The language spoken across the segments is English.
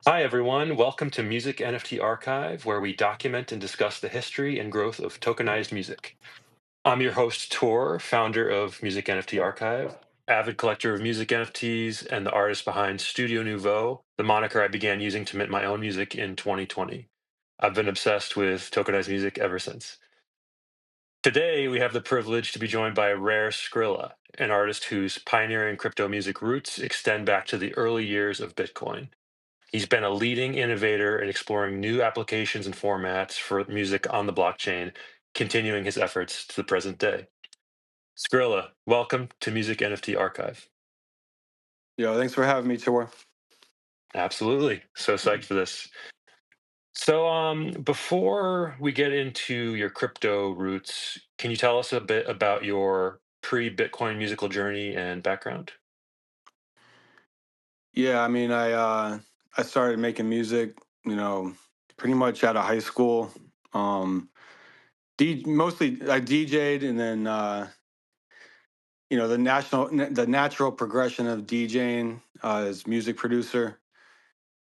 Hi, everyone. Welcome to Music NFT Archive, where we document and discuss the history and growth of tokenized music. I'm your host, Tor, founder of Music NFT Archive, avid collector of music NFTs, and the artist behind Studio Nouveau, the moniker I began using to mint my own music in 2020. I've been obsessed with tokenized music ever since. Today, we have the privilege to be joined by Rare Scrilla, an artist whose pioneering crypto music roots extend back to the early years of Bitcoin. He's been a leading innovator in exploring new applications and formats for music on the blockchain, continuing his efforts to the present day. Skrilla, welcome to Music NFT Archive. Yo, thanks for having me, Tor. Absolutely. So psyched for this. So, before we get into your crypto roots, can you tell us a bit about your pre-Bitcoin musical journey and background? Yeah, I started making music, pretty much out of high school. Um, Mostly I DJ'd, and then the natural progression of DJing as music producer.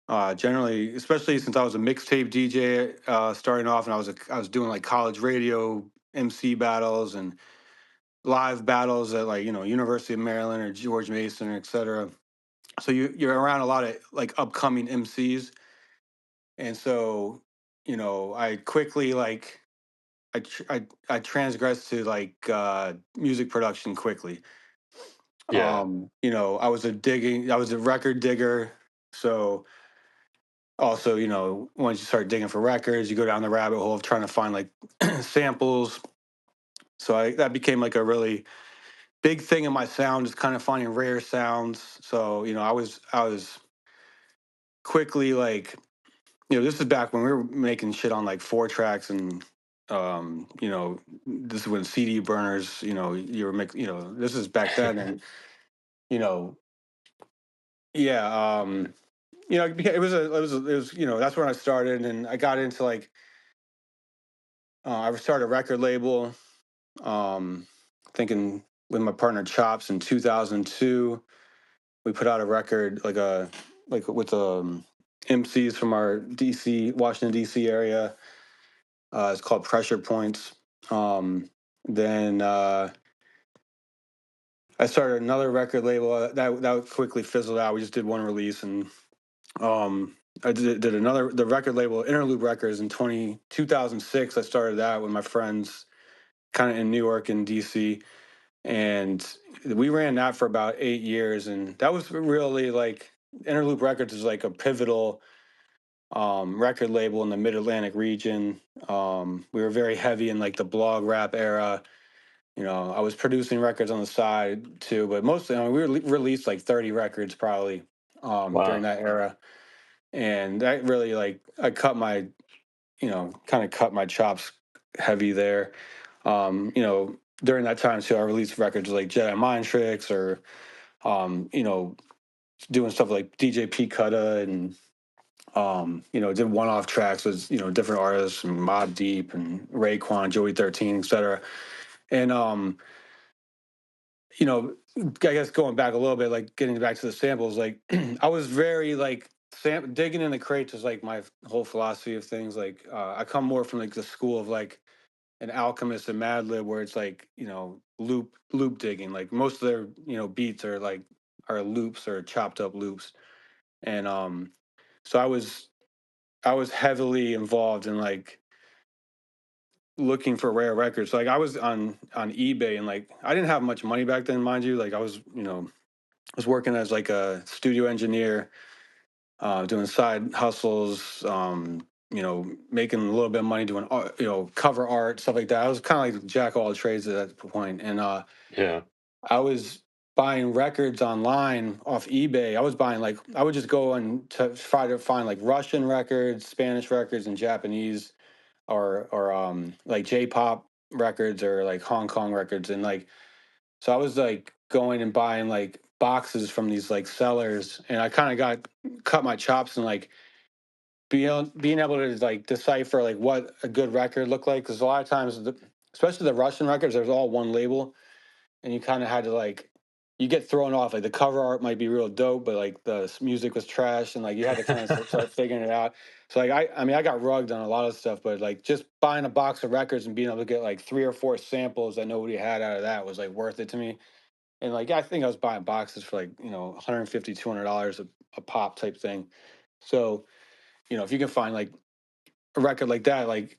Generally, especially since I was a mixtape DJ starting off, and I was doing like college radio MC battles and live battles at like University of Maryland or George Mason, et cetera. So you're around a lot of like upcoming MCs, and so I quickly like I transgressed to like music production quickly. Yeah. I was a record digger, so also once you start digging for records, you go down the rabbit hole of trying to find like samples. So that became like a really big thing in my sound, is kind of finding rare sounds. So I was quickly like, this is back when we were making shit on like 4 tracks, and this is when CD burners, you were making, this is back then. And you know yeah, it was that's when I started, and I got into like I started a record label, um thinking, with my partner Chops in 2002. We put out a record like with MCs from our DC, Washington DC area. It's called Pressure Points. Then I started another record label that quickly fizzled out. We just did one release, and I did another, the record label Interlude Records, in 2006. I started that with my friends, kind of in New York and DC, and we ran that for about 8 years. And that was really like, Interloop Records is like a pivotal record label in the Mid Atlantic region. We were very heavy in like the blog rap era. I was producing records on the side too, but mostly, we released like 30 records probably during Wow. that era. And that really, like, I cut my, kind of cut my chops heavy there. During that time too, I released records like Jedi Mind Tricks, or doing stuff like DJ P Cutta, and did one-off tracks with different artists, and Mob Deep and Raekwon, Joey 13, etc. And you know, I guess going back a little bit, like getting back to the samples, like I was very like digging in the crates is like my whole philosophy of things. Like I come more from like the school of like an Alchemist and Madlib, where it's like loop digging. Like most of their beats are loops or chopped up loops, and so I was heavily involved in like looking for rare records. Like I was on eBay, and like I didn't have much money back then, mind you. Like I was working as like a studio engineer, doing side hustles, making a little bit of money doing cover art, stuff like that. I was kind of like jack of all trades at that point, and Yeah. I was buying records online off eBay. I would just go and to try to find like Russian records, Spanish records, and Japanese, or like J-pop records, or like Hong Kong records. And like, so I was like going and buying like boxes from these like sellers, and I kind of got cut my chops and like being able to like decipher like what a good record looked like, because a lot of times especially the Russian records, there's all one label, and you kind of had to like you get thrown off. Like the cover art might be real dope, but like the music was trash, and like you had to kind of start figuring it out. So like I mean, I got rugged on a lot of stuff, but like just buying a box of records and being able to get like 3 or 4 samples that nobody had out of that was like worth it to me. And like I think I was buying boxes for like 150, $200 a pop type thing. So if you can find like a record like that, like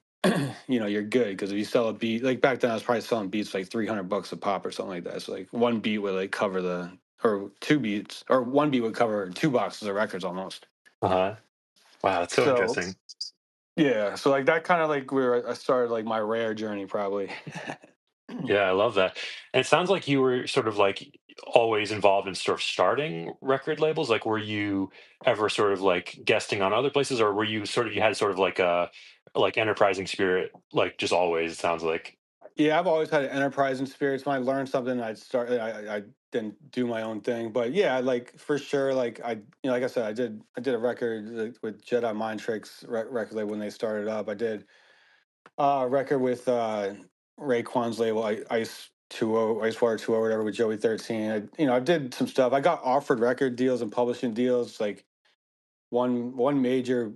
you're good, because if you sell a beat, like back then I was probably selling beats for like $300 a pop or something like that. So like one beat would like cover or two beats, or one beat would cover 2 boxes of records almost. Uh-huh. Wow, that's so So interesting. yeah, so like that kind of like where I started like my rare journey probably. Yeah, I love that. And it sounds like you were sort of like always involved in sort of starting record labels. Like, were you ever sort of like guesting on other places, or were you sort of you had sort of like a like enterprising spirit, like just always? It sounds like. Yeah, I've always had an enterprising spirit. When I learned something, I'd start. I didn't do my own thing, but yeah, like for sure. Like like I said, I did a record with Jedi Mind Tricks record label when they started up. I did a record with Raekwon's label, Ice 20, Ice Water 20, whatever, with Joey 13. I did some stuff. I got offered record deals and publishing deals. Like one major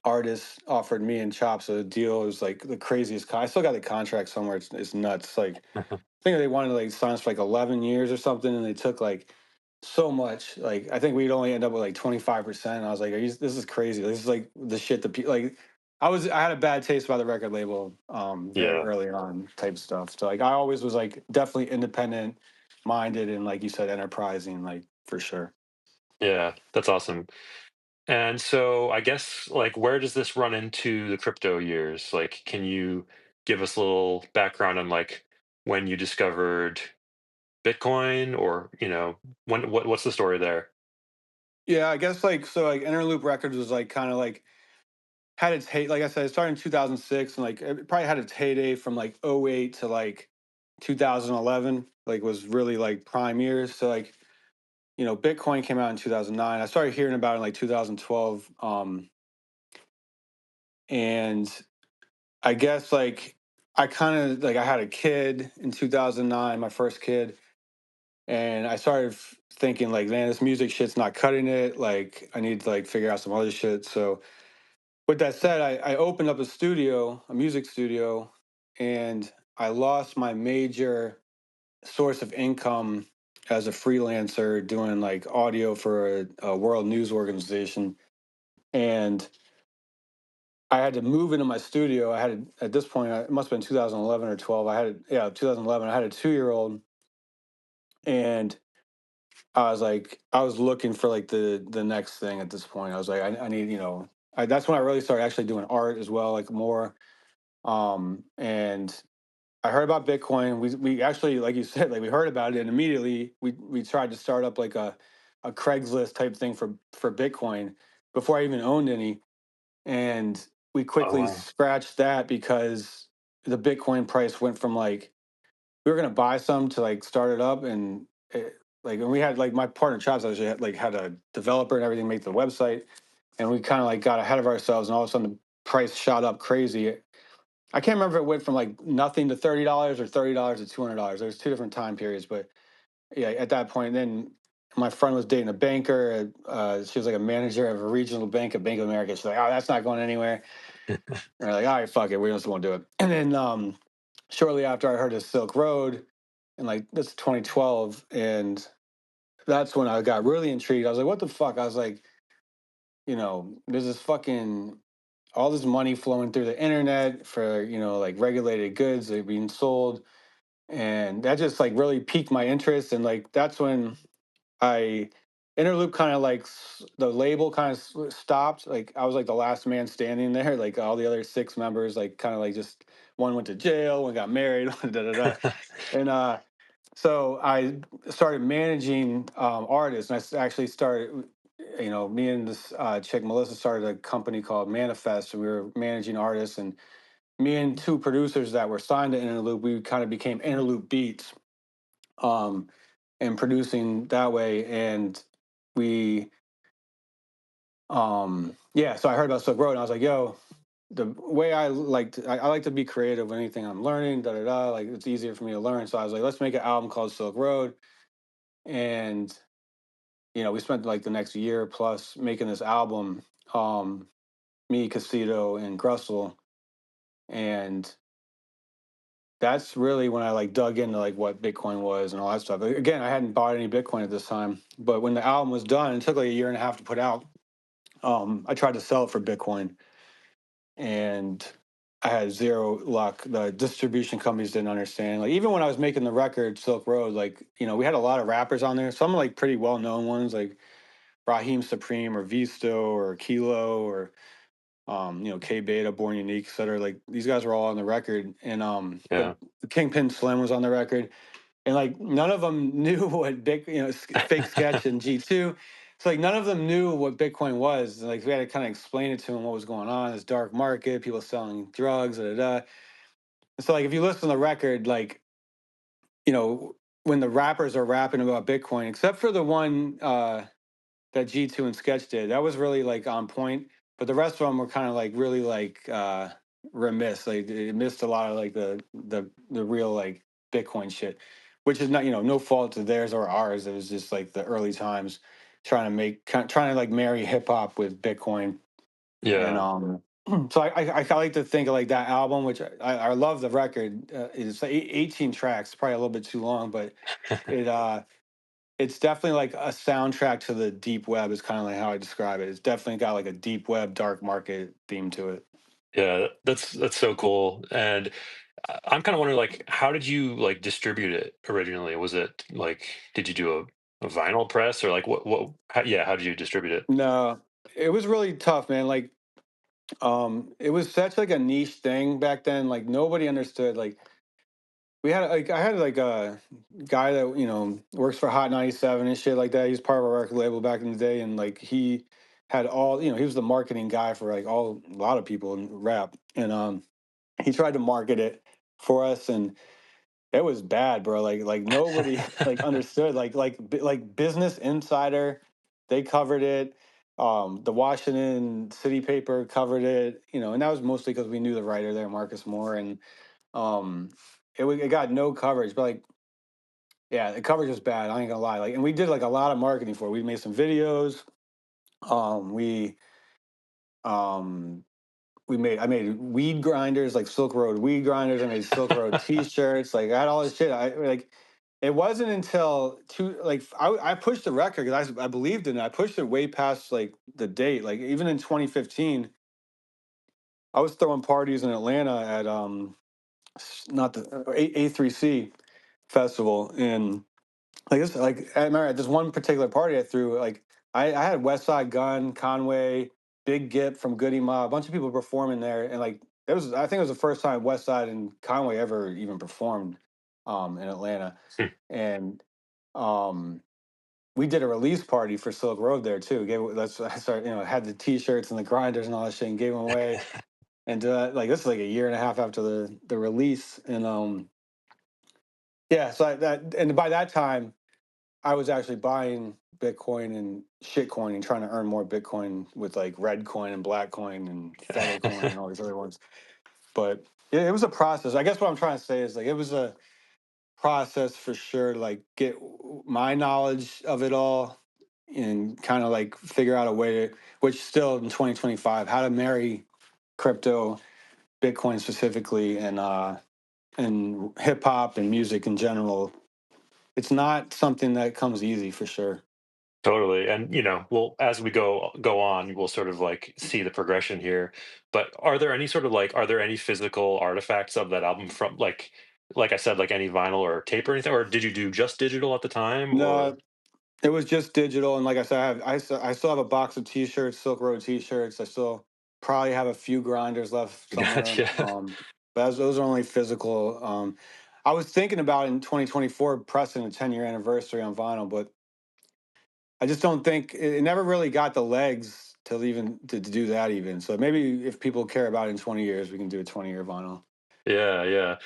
artist offered me and Chops a deal. It was like the craziest. I still got the contract somewhere. It's nuts. Like I think they wanted to like sign us for like 11 years or something, and they took like so much. Like I think we'd only end up with like 25%. I was like, this is crazy. This is like the shit that people like. I had a bad taste by the record label very Yeah, early on type stuff. So like I always was like definitely independent minded, and like you said, enterprising, like for sure. yeah, that's awesome. And so I guess like where does this run into the crypto years? Like, can you give us a little background on like when you discovered Bitcoin, or what's the story there? Yeah, I guess like so like Interloop Records was like kind of like had its hate. Like I said, it started in 2006, and like it probably had its heyday from like '08 to like 2011. Like was really like prime years. So like Bitcoin came out in 2009. I started hearing about it in like 2012, and I guess like I kind of like I had a kid in 2009, my first kid, and I started thinking like, man, this music shit's not cutting it. Like I need to like figure out some other shit. So with that said, I opened up a studio, a music studio, and I lost my major source of income as a freelancer doing like audio for a world news organization. And I had to move into my studio. I had at this point, it must have been 2011 or 12. I had, yeah, 2011. I had a 2-year-old, and I was looking for like the next thing at this point. I was like, I need, that's when I really started actually doing art as well, like more. And I heard about Bitcoin. We actually, like you said, like we heard about it, and immediately we tried to start up like a Craigslist type thing for Bitcoin before I even owned any, and we Oh quickly wow. scratched that because the Bitcoin price went from like we were gonna buy some to like start it up, and and we had like my partner Travis actually had a developer and everything make the website, and we kind of like got ahead of ourselves, and all of a sudden the price shot up crazy. I can't remember if it went from like nothing to $30 or $30 to $200. There's two different time periods, but yeah, at that point, then my friend was dating a banker. She was like a manager of a regional bank at Bank of America. She's like, "Oh, that's not going anywhere." And we're like, "All right, fuck it, we just won't do it." And then shortly after, I heard of Silk Road, and like that's 2012, and that's when I got really intrigued. I was like, "What the fuck?" I was like, there's this fucking all this money flowing through the internet for like regulated goods that are being sold, and that just like really piqued my interest. And like that's when I Interloop kind of like the label kind of stopped. Like I was like the last man standing there. Like all the other 6 members, like kind of like just one went to jail, one got married, da da da. And so I started managing artists, and actually started. Me and this chick Melissa started a company called Manifest, and we were managing artists. And me and 2 producers that were signed to Interloop, we kind of became Interloop Beats, um, and producing that way. And we, yeah, so I heard about Silk Road, and I was like, yo, the way I like to be creative with anything I'm learning, da da da. Like it's easier for me to learn. So I was like, let's make an album called Silk Road. and we spent like the next year plus making this album. Um, Me, Casito, and Grussel, and that's really when I like dug into like what Bitcoin was and all that stuff. Again, I hadn't bought any Bitcoin at this time, but when the album was done, it took like a year and a half to put out. I tried to sell it for Bitcoin, and I had zero luck. The distribution companies didn't understand. Like even when I was making the record Silk Road, like we had a lot of rappers on there. Some like pretty well known ones, like Raheem Supreme or Visto or Kilo or K Beta, Born Unique, et cetera. Like these guys were all on the record, and but Yeah. Kingpin Slim was on the record, and like none of them knew what Fake Sketch and G2. So like none of them knew what Bitcoin was. Like we had to kind of explain it to them what was going on. This dark market, people selling drugs, da da da. And so like if you listen to the record, like you know when the rappers are rapping about Bitcoin, except for the one that G2 and Sketch did. That was really like on point, but the rest of them were kind of like really like remiss. Like it missed a lot of like the real like Bitcoin shit, which is not no fault to theirs or ours. It was just like the early times trying to like marry hip hop with Bitcoin and Yeah. So I like to think of like that album, which I love the record. It's like 18 tracks, probably a little bit too long, but it it's definitely like a soundtrack to the deep web is kind of like how I describe it. It's definitely got like a deep web, dark market theme to it. Yeah, that's so cool. And I'm kind of wondering, like, how did you like distribute it originally? Was it like, did you do a vinyl press or like yeah, how did you distribute it? No, it was really tough, man. Like, it was such like a niche thing back then. Like nobody understood. Like I had like a guy that works for Hot 97 and shit like that. He was part of a record label back in the day, and like he had all he was the marketing guy for like a lot of people in rap, and he tried to market it for us, and it was bad, bro. Like nobody like understood. Like Business Insider, they covered it. The Washington City paper covered it. And that was mostly because we knew the writer there, Marcus Moore, and um, it got no coverage. But like, yeah, the coverage was bad. I ain't gonna lie. Like, and we did like a lot of marketing for it. We made some videos. We um I made weed grinders, like Silk Road weed grinders. I made Silk Road T-shirts. Like I had all this shit. I like. It wasn't until I pushed the record because I believed in it. I pushed it way past like the date. Like even in 2015, I was throwing parties in Atlanta at not the A3C festival, and I remember at this one particular party I threw, like I had West Side Gun, Conway, Big Gip from Goody Mob, a bunch of people performing there, and like I think it was the first time West Side and Conway ever even performed in Atlanta, Hmm. and um we did a release party for Silk Road there too. I started had the T-shirts and the grinders and all that shit and gave them away, and like this is like a year and a half after the release, and yeah, so and by that time I was actually buying Bitcoin and shitcoin and trying to earn more Bitcoin with like red coin and black coin and feather coin and all these other ones. But it was a process. I guess what I'm trying to say is like it was a process for sure. To, like get my knowledge of it all and kind of like figure out a way to, which still in 2025, how to marry crypto, Bitcoin specifically, and hip hop and music in general. It's not something that comes easy for sure. Totally. And well, as we go on, we'll sort of like see the progression here. But are there any physical artifacts of that album from like I said, like any vinyl or tape or anything, or did you do just digital at the time No, or it was just digital, and like I said, I still have a box of T-shirts, Silk Road T-shirts. I still probably have a few grinders left somewhere. gotcha. But those are only physical. I was thinking about in 2024 pressing a 10-year anniversary on vinyl, but I just don't think it never really got the legs to do that even. So maybe if people care about it in 20 years, we can do a 20-year vinyl. Yeah, yeah.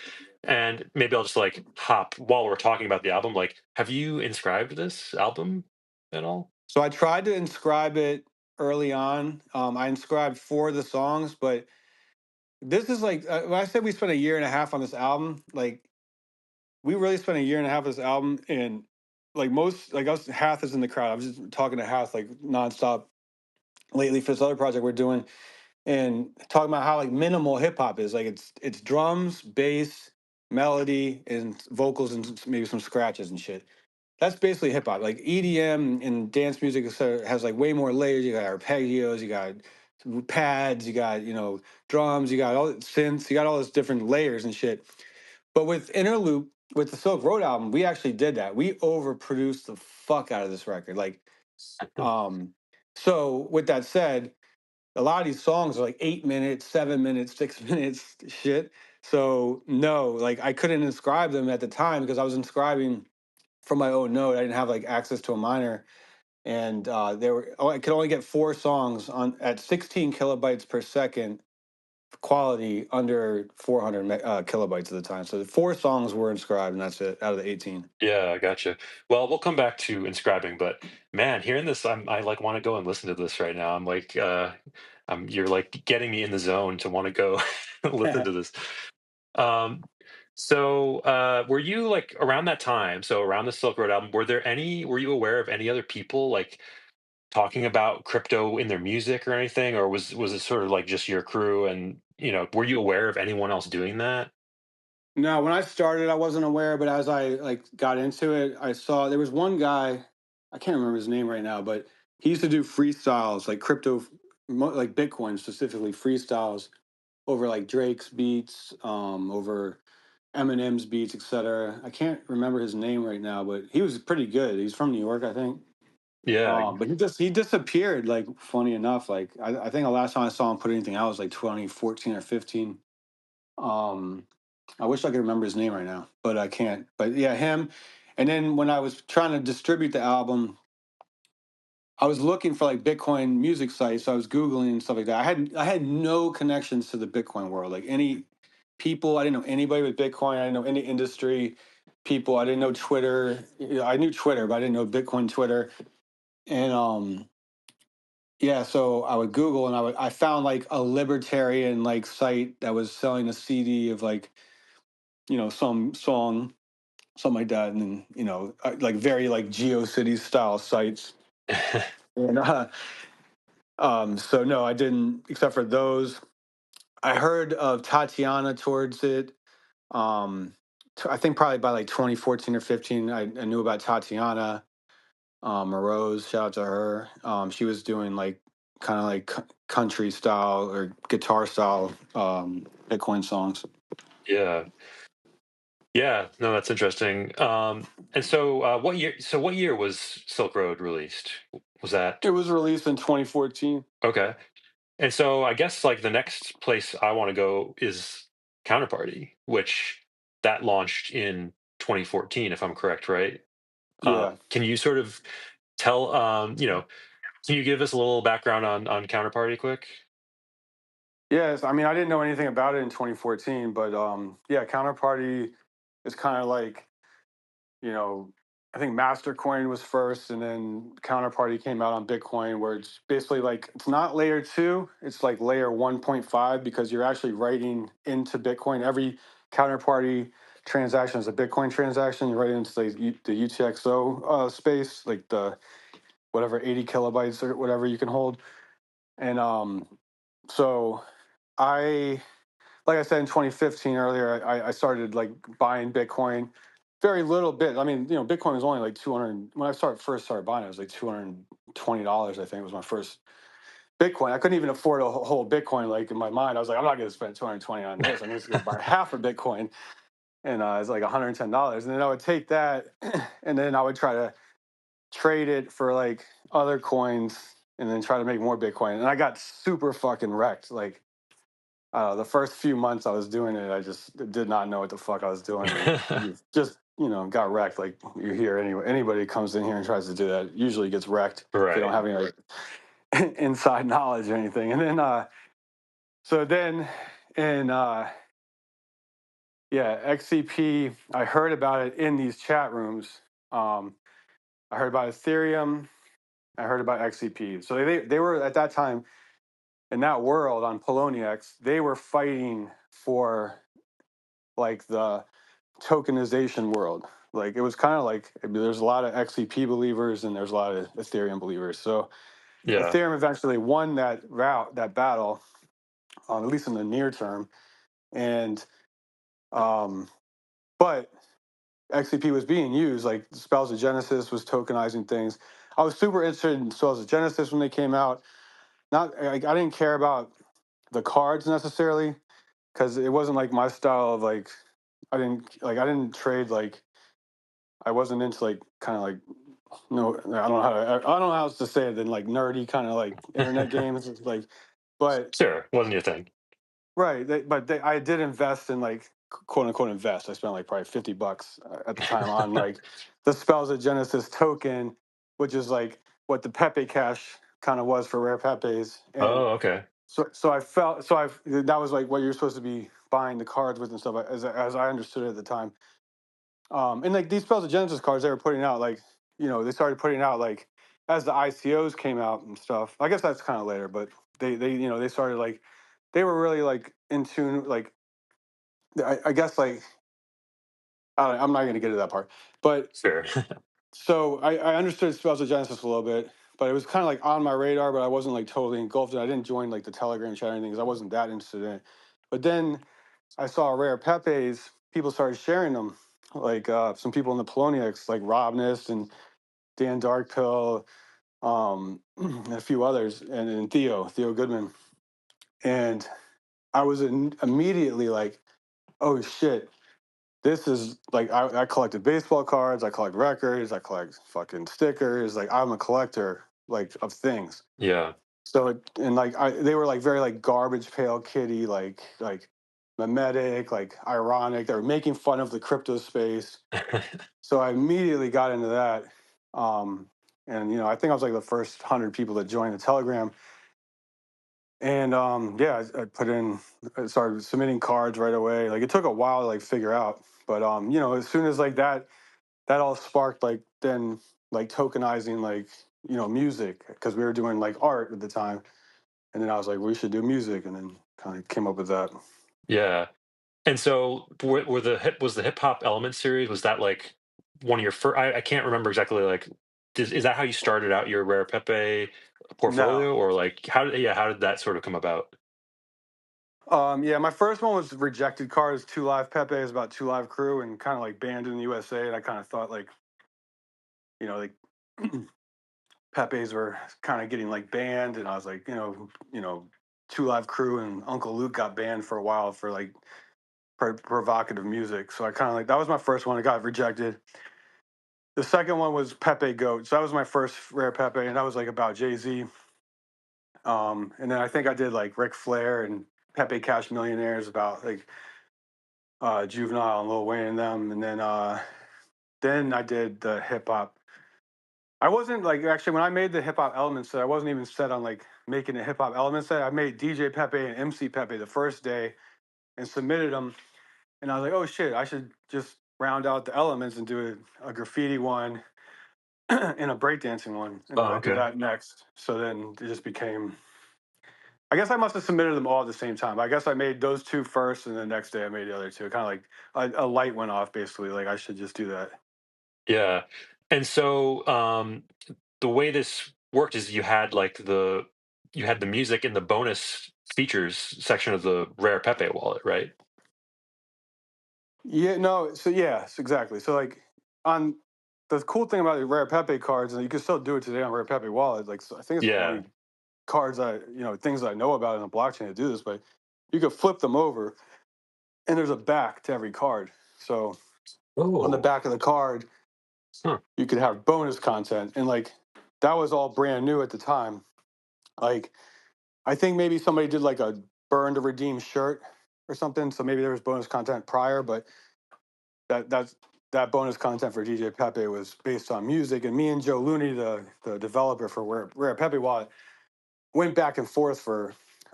And maybe I'll just like hop while we're talking about the album. Like, have you inscribed this album at all? So I tried to inscribe it early on. I inscribed 4 of the songs, but this is like when I said we spent a year and a half on this album. Like we really spent a year and a half on this album, and like most like us Hath is in the crowd. I was just talking to Hath like nonstop lately for this other project we're doing, and talking about how like minimal hip hop is. Like it's drums, bass, melody, and vocals, and maybe some scratches and shit. That's basically hip hop. Like EDM and dance music has like way more layers. You got arpeggios, you got pads, you got drums, you got all synths, you got all those different layers and shit. But with Interloop, with the Silk Road album, we actually did that. We overproduced the fuck out of this record. Like, um, so with that said, a lot of these songs are like 8 minutes, 7 minutes, 6 minutes, shit. So no, like I couldn't inscribe them at the time because I was inscribing from my own node. I didn't have like access to a miner, and I could only get 4 songs on at 16 kilobytes per second quality under 400 kilobytes at the time. So the 4 songs were inscribed, and that's it out of the 18. Yeah, I gotcha. Well, we'll come back to inscribing, but man, hearing this, I like want to go and listen to this right now. I'm like, you're like getting me in the zone to want to go listen to this. Um, were you like around that time? So around the Silk Road album, were you aware of any other people like talking about crypto in their music or anything, or was it sort of like just your crew? And were you aware of anyone else doing that? No, when I started, I wasn't aware, but as I like got into it, I saw there was one guy, I can't remember his name right now, but he used to do freestyles, like crypto, like Bitcoin specifically, freestyles over like Drake's beats, over Eminem's beats, etc. I can't remember his name right now, but he was pretty good. He's from New York, I think. Yeah, But he disappeared. Like funny enough, like I think the last time I saw him put anything out was like 2014 or 15. Um, I wish I could remember his name right now, but I can't. But yeah, him. And then when I was trying to distribute the album, I was looking for like Bitcoin music sites. So I was Googling and stuff like that. I had no connections to the Bitcoin world. Like any people, I didn't know anybody with Bitcoin. I didn't know any industry people. I didn't know Twitter. I knew Twitter, but I didn't know Bitcoin Twitter. And yeah, so I would Google and I found like a libertarian like site that was selling a CD of like some song, something like that, and then like very like GeoCities style sites. And so no, I didn't, except for those. I heard of Tatiana towards it. Um, I think probably by like 2014 or 15, I knew about Tatiana Morose. Shout out to her. She was doing like kind of like country style or guitar style Bitcoin songs. yeah. Yeah, no, that's interesting. And so, what year? So, what year was Silk Road released? Was that It was released in 2014. okay? And so, I guess like the next place I want to go is Counterparty, which that launched in 2014, if I'm correct, right? Yeah. Can you sort of tell? Can you give us a little background on Counterparty, quick? Yes, I mean I didn't know anything about it in 2014, but yeah, Counterparty is kind of like, you know, I think Mastercoin was first, and then Counterparty came out on Bitcoin, where it's basically like it's not layer 2, it's like layer 1.5 because you're actually writing into Bitcoin. Every Counterparty transaction is a Bitcoin transaction. You write into the UTXO space, like the whatever 80 kilobytes or whatever you can hold, and so I like I said in 2015 earlier, I started like buying Bitcoin, very little bit. I mean, Bitcoin was only like 200 when I first started buying. It was like $220. I think was my first Bitcoin. I couldn't even afford a whole Bitcoin. Like in my mind, I was like, I'm not going to spend 220 on this. I'm just going to buy half a Bitcoin, and it's like $110. And then I would take that, and then I would try to trade it for like other coins, and then try to make more Bitcoin. And I got super fucking wrecked. Like the first few months I was doing it, I just did not know what the fuck I was doing, and just got wrecked. Like you hear anybody comes in here and tries to do that usually gets wrecked if they don't Right. have any like inside knowledge or anything. And then so then in yeah, XCP, I heard about it in these chat rooms. Um, I heard about Ethereum. I heard about XCP. So they were at that time in that world on Poloniex. They were fighting for like the tokenization world. Like it was kind of like, I mean, there's a lot of XCP believers and there's a lot of Ethereum believers. So Yeah. Ethereum eventually won that battle, at least in the near term. And um, but XCP was being used. Like Spells of Genesis was tokenizing things. I was super interested in Spells of Genesis when they came out. Not like I didn't care about the cards necessarily because it wasn't like my style of like I didn't trade like I wasn't into like kind of like no I don't know how else to say it than like nerdy kind of like internet games. It's like but Sure. Wasn't your thing. right I did invest in like quote unquote invest. I spent like probably $50 at the time on like the Spells of Genesis token, which is like what the Pepe Cash kind of was for Rare Pepes. And Oh, okay. so I felt so I that was like what you're supposed to be buying the cards with and stuff as I understood it at the time. And like these Spells of Genesis cards they were putting out like they started putting out like as the ICOs came out and stuff. I guess that's kind of later, but they they started like they were really like in tune like I guess like I'm not going to get to that part, but Sure. so I understood Spells of Genesis a little bit, but it was kind of like on my radar, but I wasn't like totally engulfed in it. I didn't join like the Telegram chat or anything because I wasn't that interested in it. But then I saw Rare Pepes, people started sharing them. Like some people in the Poloniacs, like Robness and Dan Darkpill, and a few others, and Theo Goodman. And I was immediately like, oh shit, this is like I collected baseball cards, I collect records, I collect fucking stickers. Like I'm a collector like of things. Yeah. So and like they were like very like garbage pail kitty, like mimetic, like ironic. They were making fun of the crypto space. So I immediately got into that. Um, and I think I was like the first 100 people that joined the Telegram. And yeah, I put in, I started submitting cards right away. Like it took a while to like figure out, but as soon as like that all sparked like then like tokenizing like music because we were doing like art at the time, and then I was like we should do music, and then kind of came up with that. Yeah. And so were the hip hop element series, was that like one of your first? I can't remember exactly like is that how you started out your Rare Pepe No. portfolio, or like how did that sort of come about? Yeah, my first one was rejected cards, Two Live Pepe is about Two Live Crew and kind of like banned in the USA. And I kind of thought like, like Pepe's were kind of getting like banned, and I was like, Two Live Crew and Uncle Luke got banned for a while for like provocative music. So I kind of like that was my first one. It got rejected. The second one was Pepe Goat. So that was my first Rare Pepe, and that was like about Jay-Z. And then I think I did like Ric Flair and Pepe Cash Millionaires about like Juvenile and Lil Wayne and them. And then I did the hip hop. I wasn't like actually when I made the hip hop element set, I wasn't even set on like making a hip hop element set. I made DJ Pepe and MC Pepe the first day and submitted them. And I was like, oh shit, I should just round out the elements and do a graffiti one and a breakdancing one. And then Oh, I did okay. that next. So then it just became, I guess I must have submitted them all at the same time. I guess I made those two first and the next day I made the other two. Kind of like a light went off basically. Like I should just do that. Yeah. And so the way this worked is you had the music in the bonus features section of the Rare Pepe wallet, right? Yeah, no, so yes, exactly. So like on the cool thing about the Rare Pepe cards, and you can still do it today on Rare Pepe Wallet. Like so I think it's the Yeah. only cards things that I know about in the blockchain to do this, but you could flip them over and there's a back to every card. So on the Oh. back of the card, Huh. you could have bonus content. And like that was all brand new at the time. Like I think maybe somebody did like a burn to redeem shirt or something. So maybe there was bonus content prior, but that's that bonus content for DJ Pepe was based on music. And me and Joe Looney, the developer for Rare Pepe Wallet, went back and forth for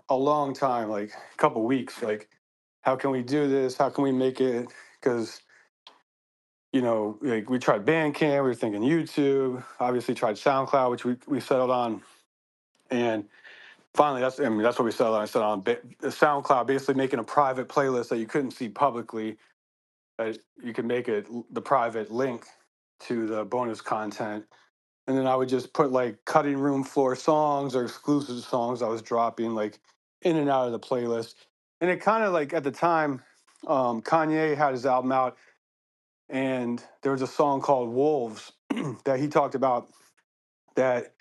a long time, like a couple weeks. Like, how can we do this? How can we make it? Because like we tried Bandcamp, we were thinking YouTube, obviously tried SoundCloud, which we settled on, and finally that's what we settled on. I settled on SoundCloud, basically making a private playlist that you couldn't see publicly you can make it the private link to the bonus content, and then I would just put like cutting room floor songs or exclusive songs I was dropping like in and out of the playlist. And it kind of like at the time, Kanye had his album out, and there was a song called Wolves that he talked about that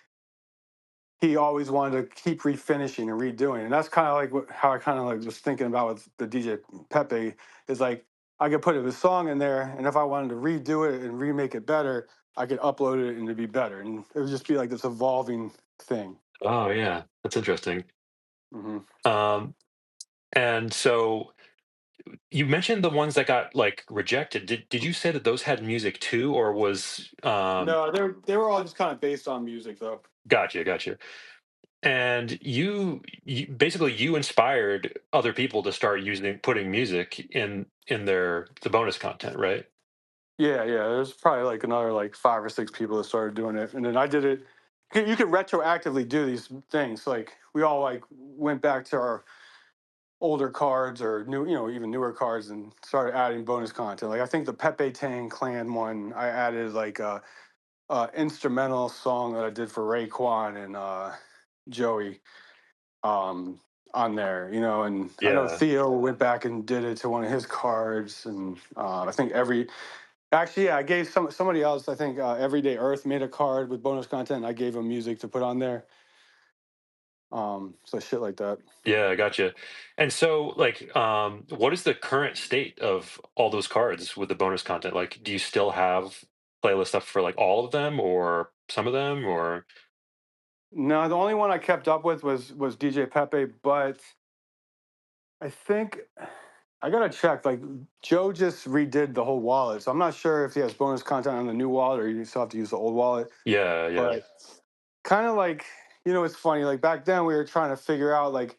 he always wanted to keep refinishing and redoing. And that's kind of like how I kind of like was thinking about with the DJ Pepe is like I could put a song in there, and if I wanted to redo it and remake it better, I could upload it and it'd be better, and it would just be like this evolving thing. Oh yeah, that's interesting. Hmm. Um, and so you mentioned the ones that got like rejected. Did you say that those had music too, or was No, they were all just kind of based on music though. gotcha, gotcha. And you basically you inspired other people to start using putting music in their the bonus content, right? Yeah, yeah. There's probably like another like 5 or 6 people that started doing it, and then I did it. You could retroactively do these things. Like we all like went back to our older cards or new, even newer cards, and started adding bonus content. Like I think the Pepe Tang Clan one, I added like a instrumental song that I did for Raekwon and Joey um, on there. And I know Yeah. Theo went back and did it to one of his cards, and I think every actually, yeah, I gave somebody else. I think Everyday Earth made a card with bonus content. And I gave him music to put on there. So shit like that. Yeah, gotcha. And so, like, what is the current state of all those cards with the bonus content? Like, do you still have playlist stuff for like all of them or some of them or No, the only one I kept up with was DJ Pepe, but I think I gotta check. Like Joe just redid the whole wallet, so I'm not sure if he has bonus content on the new wallet or you still have to use the old wallet. yeah, yeah. But kind of like it's funny. Like back then we were trying to figure out like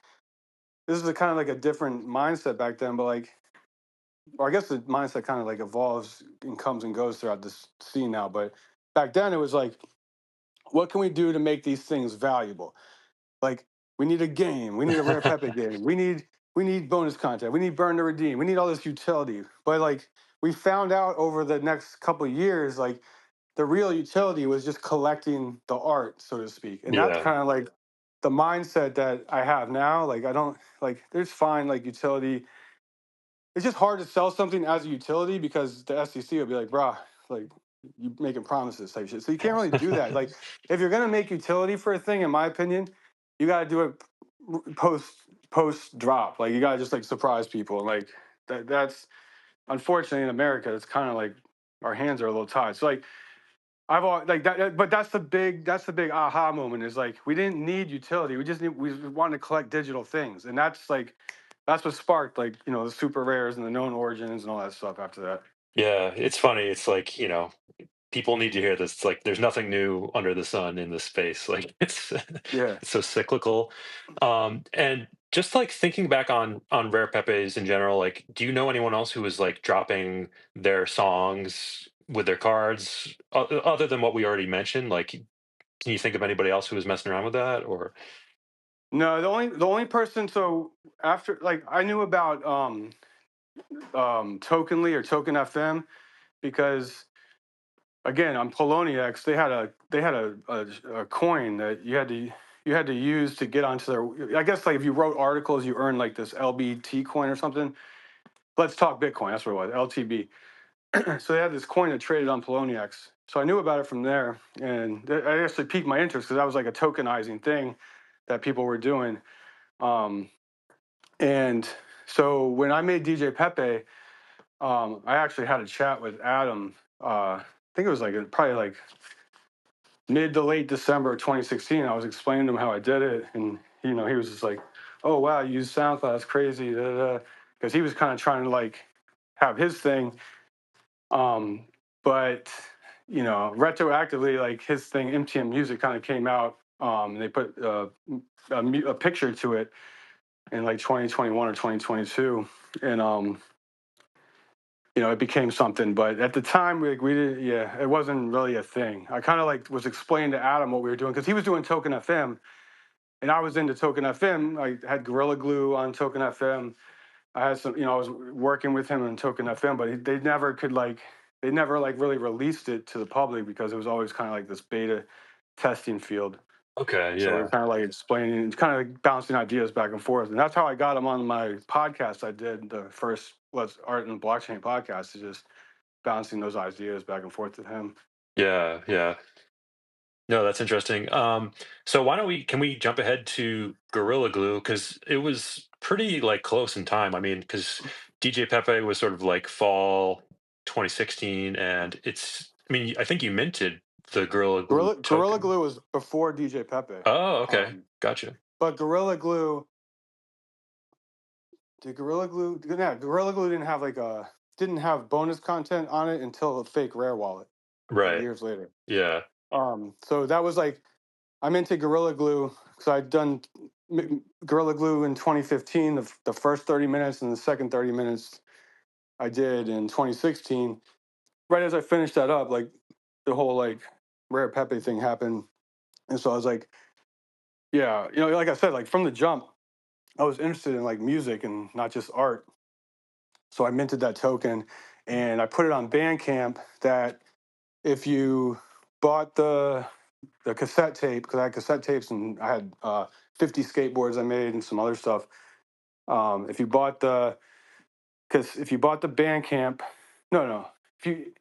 this is a kind of like a different mindset back then, but like, or I guess the mindset kind of like evolves and comes and goes throughout this scene now. But back then it was like, what can we do to make these things valuable? Like we need a game, we need a rare Pepe game, we need bonus content, we need burn to redeem, we need all this utility. But like we found out over the next couple of years, like the real utility was just collecting the art, so to speak. And that's Yeah. kind of like the mindset that I have now. Like I don't like there's fine like utility. It's just hard to sell something as a utility because the SEC will be like, brah, like you making promises type shit. So you can't really do that. Like if you're gonna make utility for a thing, in my opinion, you gotta do it post post drop. Like you gotta just like surprise people. Like that's unfortunately in America, it's kind of like our hands are a little tied. So like like but that's the big aha moment is like we didn't need utility. We wanted to collect digital things, and that's what sparked like the super rares and the known origins and all that stuff after that. Yeah, it's funny. It's like, people need to hear this. It's like there's nothing new under the sun in this space. Like it's Yeah. it's so cyclical. And just like thinking back on Rare Pepes in general, like do you know anyone else who is like dropping their songs with their cards other than what we already mentioned? Like can you think of anybody else who was messing around with that or No, the only person. So after like I knew about Tokenly or Token FM because again on Poloniex they had a coin that you had to use to get onto their. I guess like if you wrote articles, you earned like this LBT coin or something. Let's talk Bitcoin. That's what it was. LTB. So they had this coin that traded on Poloniex. So I knew about it from there, and I actually piqued my interest because that was like a tokenizing thing that people were doing. Um, and so when I made DJ Pepe, I actually had a chat with Adam. I think it was like probably like mid to late December 2016. I was explaining to him how I did it, and he was just like, "Oh wow, you use SoundCloud? That's crazy." Because he was kind of trying to like have his thing. But retroactively, like his thing, MTM Music kind of came out. And they put a picture to it in like 2021 or 2022, and it became something. But at the time, we didn't. Yeah, it wasn't really a thing. I kind of like was explaining to Adam what we were doing because he was doing Token FM, and I was into Token FM. I had Gorilla Glue on Token FM, I had some, I was working with him on Token FM, but they never could like, they never like really released it to the public because it was always kind of like this beta testing field. Okay, So we yeah. were kind of like explaining, kind of like bouncing ideas back and forth, and that's how I got him on my podcast. I did the first Let's Art and Blockchain podcast, is just bouncing those ideas back and forth with him. Yeah, yeah. No, that's interesting. So why don't we can we jump ahead to Gorilla Glue because it was pretty like close in time. I mean, because DJ Pepe was sort of like fall 2016, and it's. I mean, I think you minted the Gorilla Glue Gorilla token. Glue was before DJ Pepe, Oh, okay, um, gotcha. but Gorilla Glue didn't have bonus content on it until a fake Rare wallet, like Right. years later. Yeah. So that was like, I'm into Gorilla Glue because I'd done Gorilla Glue in 2015, the first 30 minutes, and the second 30 minutes I did in 2016. Right as I finished that up, like the whole like Rare Pepe thing happened, and so I was like, yeah, like I said, like from the jump, I was interested in like music and not just art. So I minted that token, and I put it on Bandcamp. That if you bought the cassette tape, because I had cassette tapes and I had 50 skateboards I made and some other stuff. If you bought the Because if you bought the Bandcamp, no, if you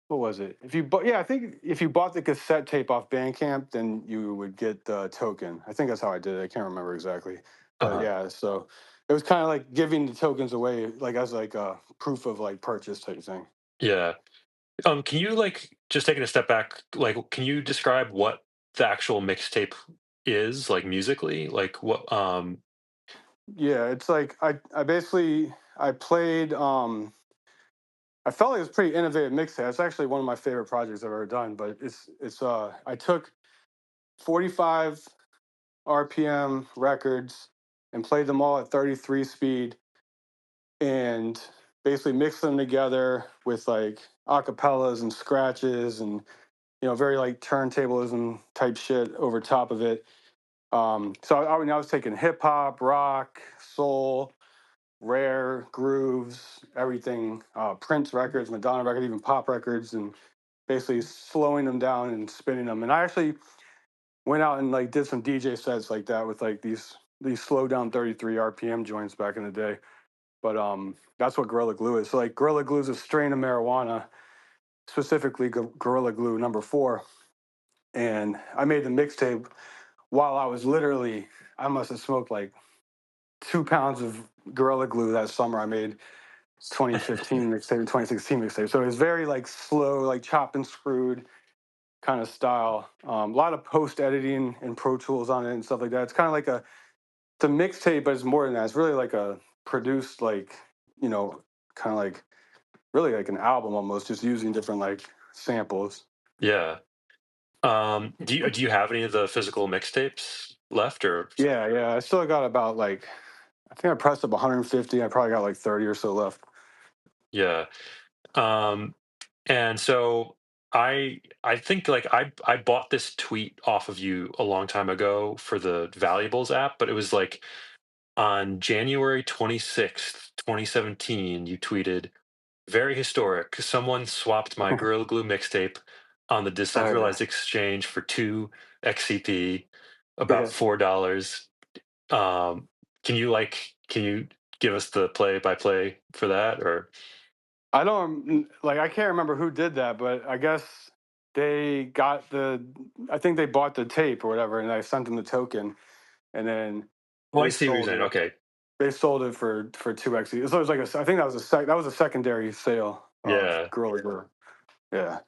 what was it? If you bought, yeah, I think if you bought the cassette tape off Bandcamp, then you would get the token. I think that's how I did it. I can't remember exactly, but Uh-huh. yeah. So it was kind of like giving the tokens away, like as like a proof of like purchase type thing. Yeah. Can you like just taking a step back? Like, can you describe what the actual mixtape is like musically? Like, what? Yeah, it's like I basically I played. I felt like it was pretty innovative mixtape. It's actually one of my favorite projects I've ever done. But it's I took 45 RPM records and played them all at 33 speed and basically mixed them together with like acapellas and scratches and very like turntablism type shit over top of it. So mean, I was taking hip hop, rock, soul, rare grooves, everything, Prince records, Madonna records, even pop records, and basically slowing them down and spinning them. And I actually went out and like did some DJ sets like that with like these slow down 33 RPM joints back in the day. But that's what Gorilla Glue is. So like Gorilla Glue is a strain of marijuana, specifically Gorilla Glue number 4. And I made the mixtape while I was literally, I must have smoked like 2 pounds of Gorilla Glue that summer. I made 2015 mixtape, 2016 mixtape. So it was very like slow, like chopped and screwed kind of style. A lot of post editing and Pro Tools on it and stuff like that. It's kind of like it's a mixtape, but it's more than that. It's really like a produced, like, you know, kind of like really like an album almost, just using different like samples. Yeah. Do you have any of the physical mixtapes left or? Yeah, yeah. I still got about like, I think I pressed up 150. I probably got like 30 or so left. Yeah. Um, and so I think like I bought this tweet off of you a long time ago for the Valuables app, but it was like on January 26th, 2017, you tweeted, "Very historic. Someone swapped my Gorilla Glue mixtape on the Oh yeah, decentralized exchange for 2 XCP, about yeah. $4." Um, can you give us the play by play for that or? I don't like. I can't remember who did that, but I guess they got the. I think they bought the tape or whatever, and I sent them the token, and then Oh, I they see what you're sold saying. it. Okay. They sold it for 2x. So it was like I think that was that was a secondary sale of Yeah. Gorilla Glue. Yeah.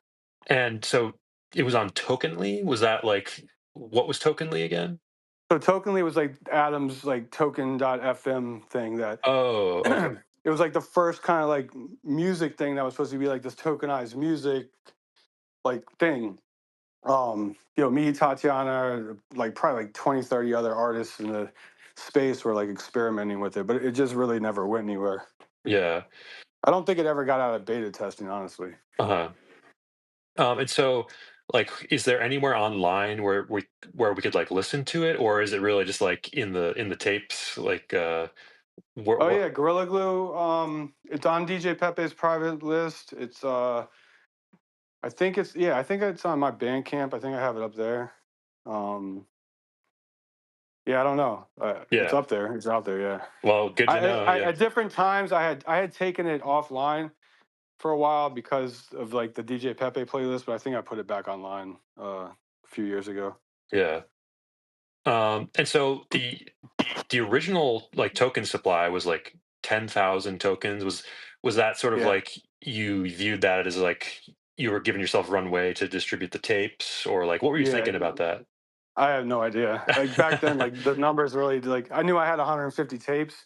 And so it was on Tokenly? Was that like what was Tokenly again? So Tokenly was like Adam's like token.fm thing that Oh, okay. it was like the first kind of like music thing that was supposed to be like this tokenized music like thing. Me, Tatiana, like probably like 20, 30 other artists in the space were like experimenting with it, but it just really never went anywhere. Yeah. I don't think it ever got out of beta testing, honestly. Uh-huh. And so like is there anywhere online where we could like listen to it or is it really just like in the tapes like Oh What? yeah, Gorilla Glue. It's on DJ Pepe's private list. It's I think it's yeah, I think it's on my Bandcamp. I think I have it up there. Um, yeah, I don't know. It's Yeah. up there. It's out there. Yeah. Well, good to know. I Yeah. at different times I had taken it offline for a while because of like the DJ Pepe playlist, but I think I put it back online a few years ago. Yeah. And so the original like token supply was like 10,000 tokens. Was that sort of Yeah. like you viewed that as like you were giving yourself runway to distribute the tapes, or like what were you Yeah. thinking about that? I have no idea. Like back then, like the numbers really like I knew I had 150 tapes.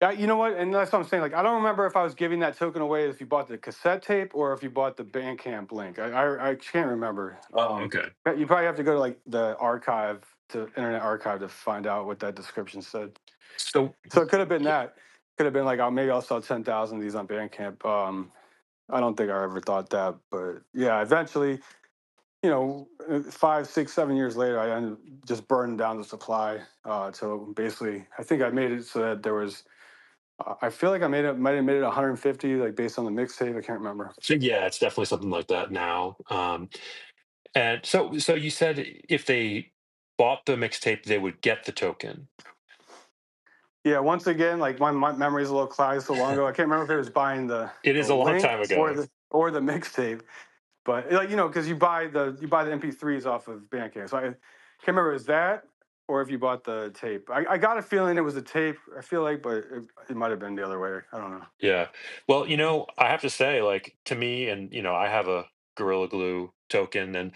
Yeah, you know what? And that's what I'm saying. Like, I don't remember if I was giving that token away if you bought the cassette tape or if you bought the Bandcamp link. I can't remember. Oh, okay. But you probably have to go to like the archive to Internet Archive to find out what that description said. So So it could have been that. Could have been like, oh, maybe I'll sell 10,000 of these on Bandcamp. I don't think I ever thought that, but yeah, eventually, 5, 6, 7 years later, I ended up just burning down the supply. So basically, I think I made it so that there was I feel like I might have made it 150, like based on the mixtape. I can't remember. yeah, it's definitely something like that now. And so you said if they bought the mixtape, they would get the token. Yeah, once again, like my memory's a little cloudy so long ago. I can't remember if it was buying It the is a long link time or ago. the mixtape, but like because you buy the MP3s off of Bandcamp. So I can't remember is that or if you bought the tape. I got a feeling it was a tape. I feel like, but it might have been the other way. I don't know. Yeah. Well, I have to say, like, to me, and I have a Gorilla Glue token, and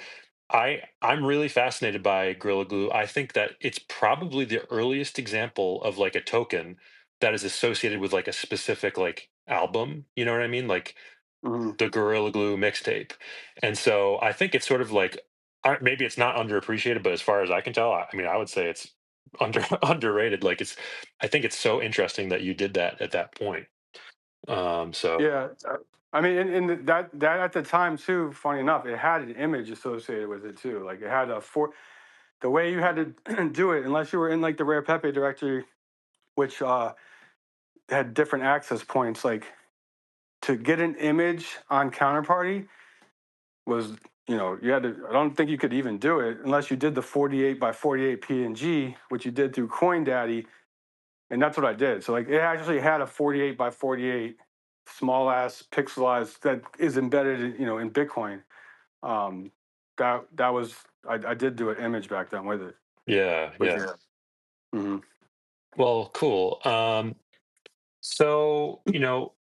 I'm really fascinated by Gorilla Glue. I think that it's probably the earliest example of like a token that is associated with like a specific like album. You know what I mean? Like Hmm. the Gorilla Glue mixtape. And so I think it's sort of like maybe it's not underappreciated, but as far as I can tell, I mean, I would say it's underrated. Like I think it's so interesting that you did that at that point. So Yeah, I mean, and that at the time too. Funny enough, it had an image associated with it too. Like it had the way you had to do it, unless you were in like the Rare Pepe directory, which had different access points. Like to get an image on Counterparty was, you had to. I don't think you could even do it unless you did the 48 by 48 PNG, which you did through CoinDaddy, and that's what I did. So like it actually had a 48 by 48 small ass pixelized that is embedded, in Bitcoin. Um, that was I did do an image back then with it. yeah, But yeah. yeah. Mhm. Well, cool. So,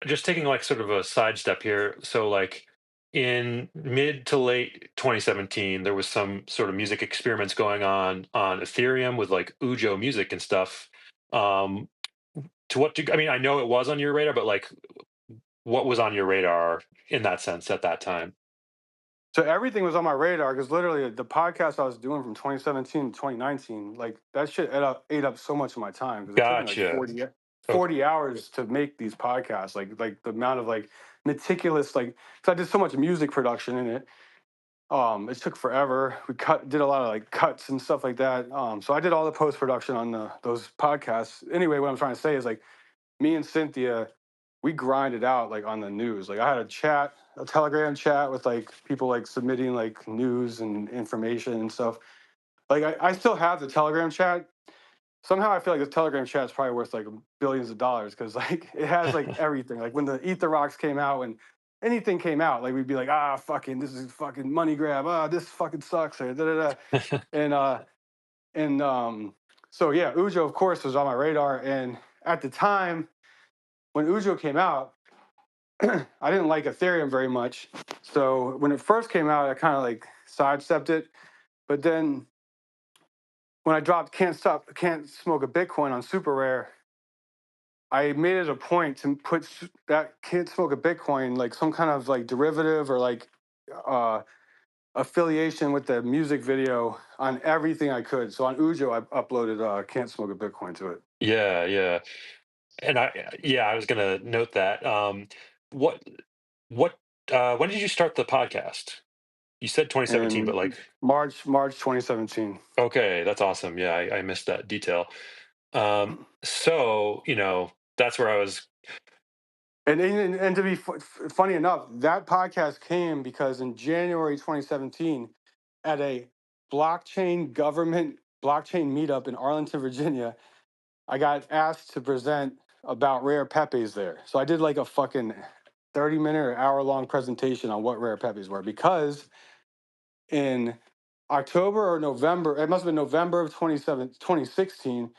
just taking like sort of a sidestep here. So, like in mid to late 2017, there was some sort of music experiments going on Ethereum with like Ujo music and stuff. Um, to what degree? I mean, I know it was on your radar, but like, what was on your radar in that sense at that time? So everything was on my radar because literally the podcast I was doing from 2017 to 2019, like that shit ate up so much of my time because it took me like Gotcha. 40 hours to make these podcasts. Like the amount of like meticulous like because I did so much music production in it. It took forever. We did a lot of like cuts and stuff like that. So I did all the post production on those podcasts. Anyway, what I'm trying to say is like me and Cynthia, we grinded out like on the news. Like I had a Telegram chat with like people like submitting like news and information and stuff. Like I still have the Telegram chat. Somehow I feel like the Telegram chat is probably worth like billions of dollars because like it has like everything. Like when the Ether Rocks came out and anything came out, like we'd be like, fucking, this is fucking money grab. This fucking sucks. Or da da da. And so yeah, Ujo of course was on my radar. And at the time when Ujo came out, I didn't like Ethereum very much. So when it first came out, I kind of like sidestepped it. But then when I dropped Can't Smoke a Bitcoin on Super Rare, I made it a point to put that Can't Smoke a Bitcoin like some kind of like derivative or like uh, affiliation with the music video on everything I could. So on Ujo, I uploaded Can't Smoke a Bitcoin to it. Yeah, yeah. And yeah, I was gonna note that. What, what, when did you start the podcast? You said 2017, but In like, March 2017. okay, that's awesome. Yeah, I missed that detail. So, that's where I was. And to be funny enough, that podcast came because in January 2017, at a blockchain meetup in Arlington, Virginia, I got asked to present about rare pepes there. So I did like a fucking 30-minute or hour-long presentation on what rare pepes were because in October or November, it must have been November of 2016,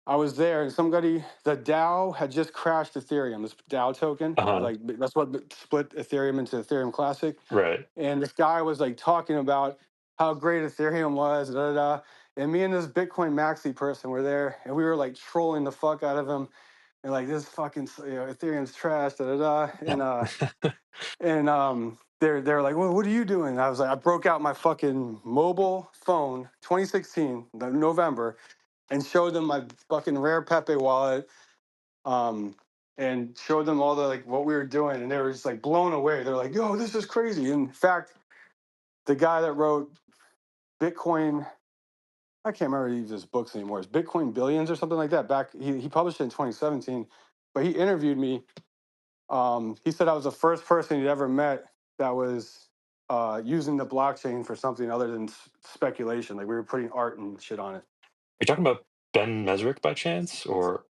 I was there and the DAO had just crashed Ethereum, this DAO token. Uh-huh. Like that's what split Ethereum into Ethereum Classic. Right. And this guy was like talking about how great Ethereum was, da da da. And me and this Bitcoin maxi person were there and we were like trolling the fuck out of him. And like this fucking Ethereum's trash, da da da. And they're like, well, what are you doing? And I was like, I broke out my fucking mobile phone, 2016, November, and showed them my fucking Rare Pepe wallet, um, and showed them all the like what we were doing, and they were just like blown away. They're like, "Yo, this is crazy!" In fact, the guy that wrote Bitcoin, I can't remember if he uses books anymore. It's Bitcoin Billions or something like that. Back he published it in 2017, but he interviewed me. He said I was the first person he'd ever met that was using the blockchain for something other than speculation. Like we were putting art and shit on it. You're talking about Ben Mesrick by chance? Or,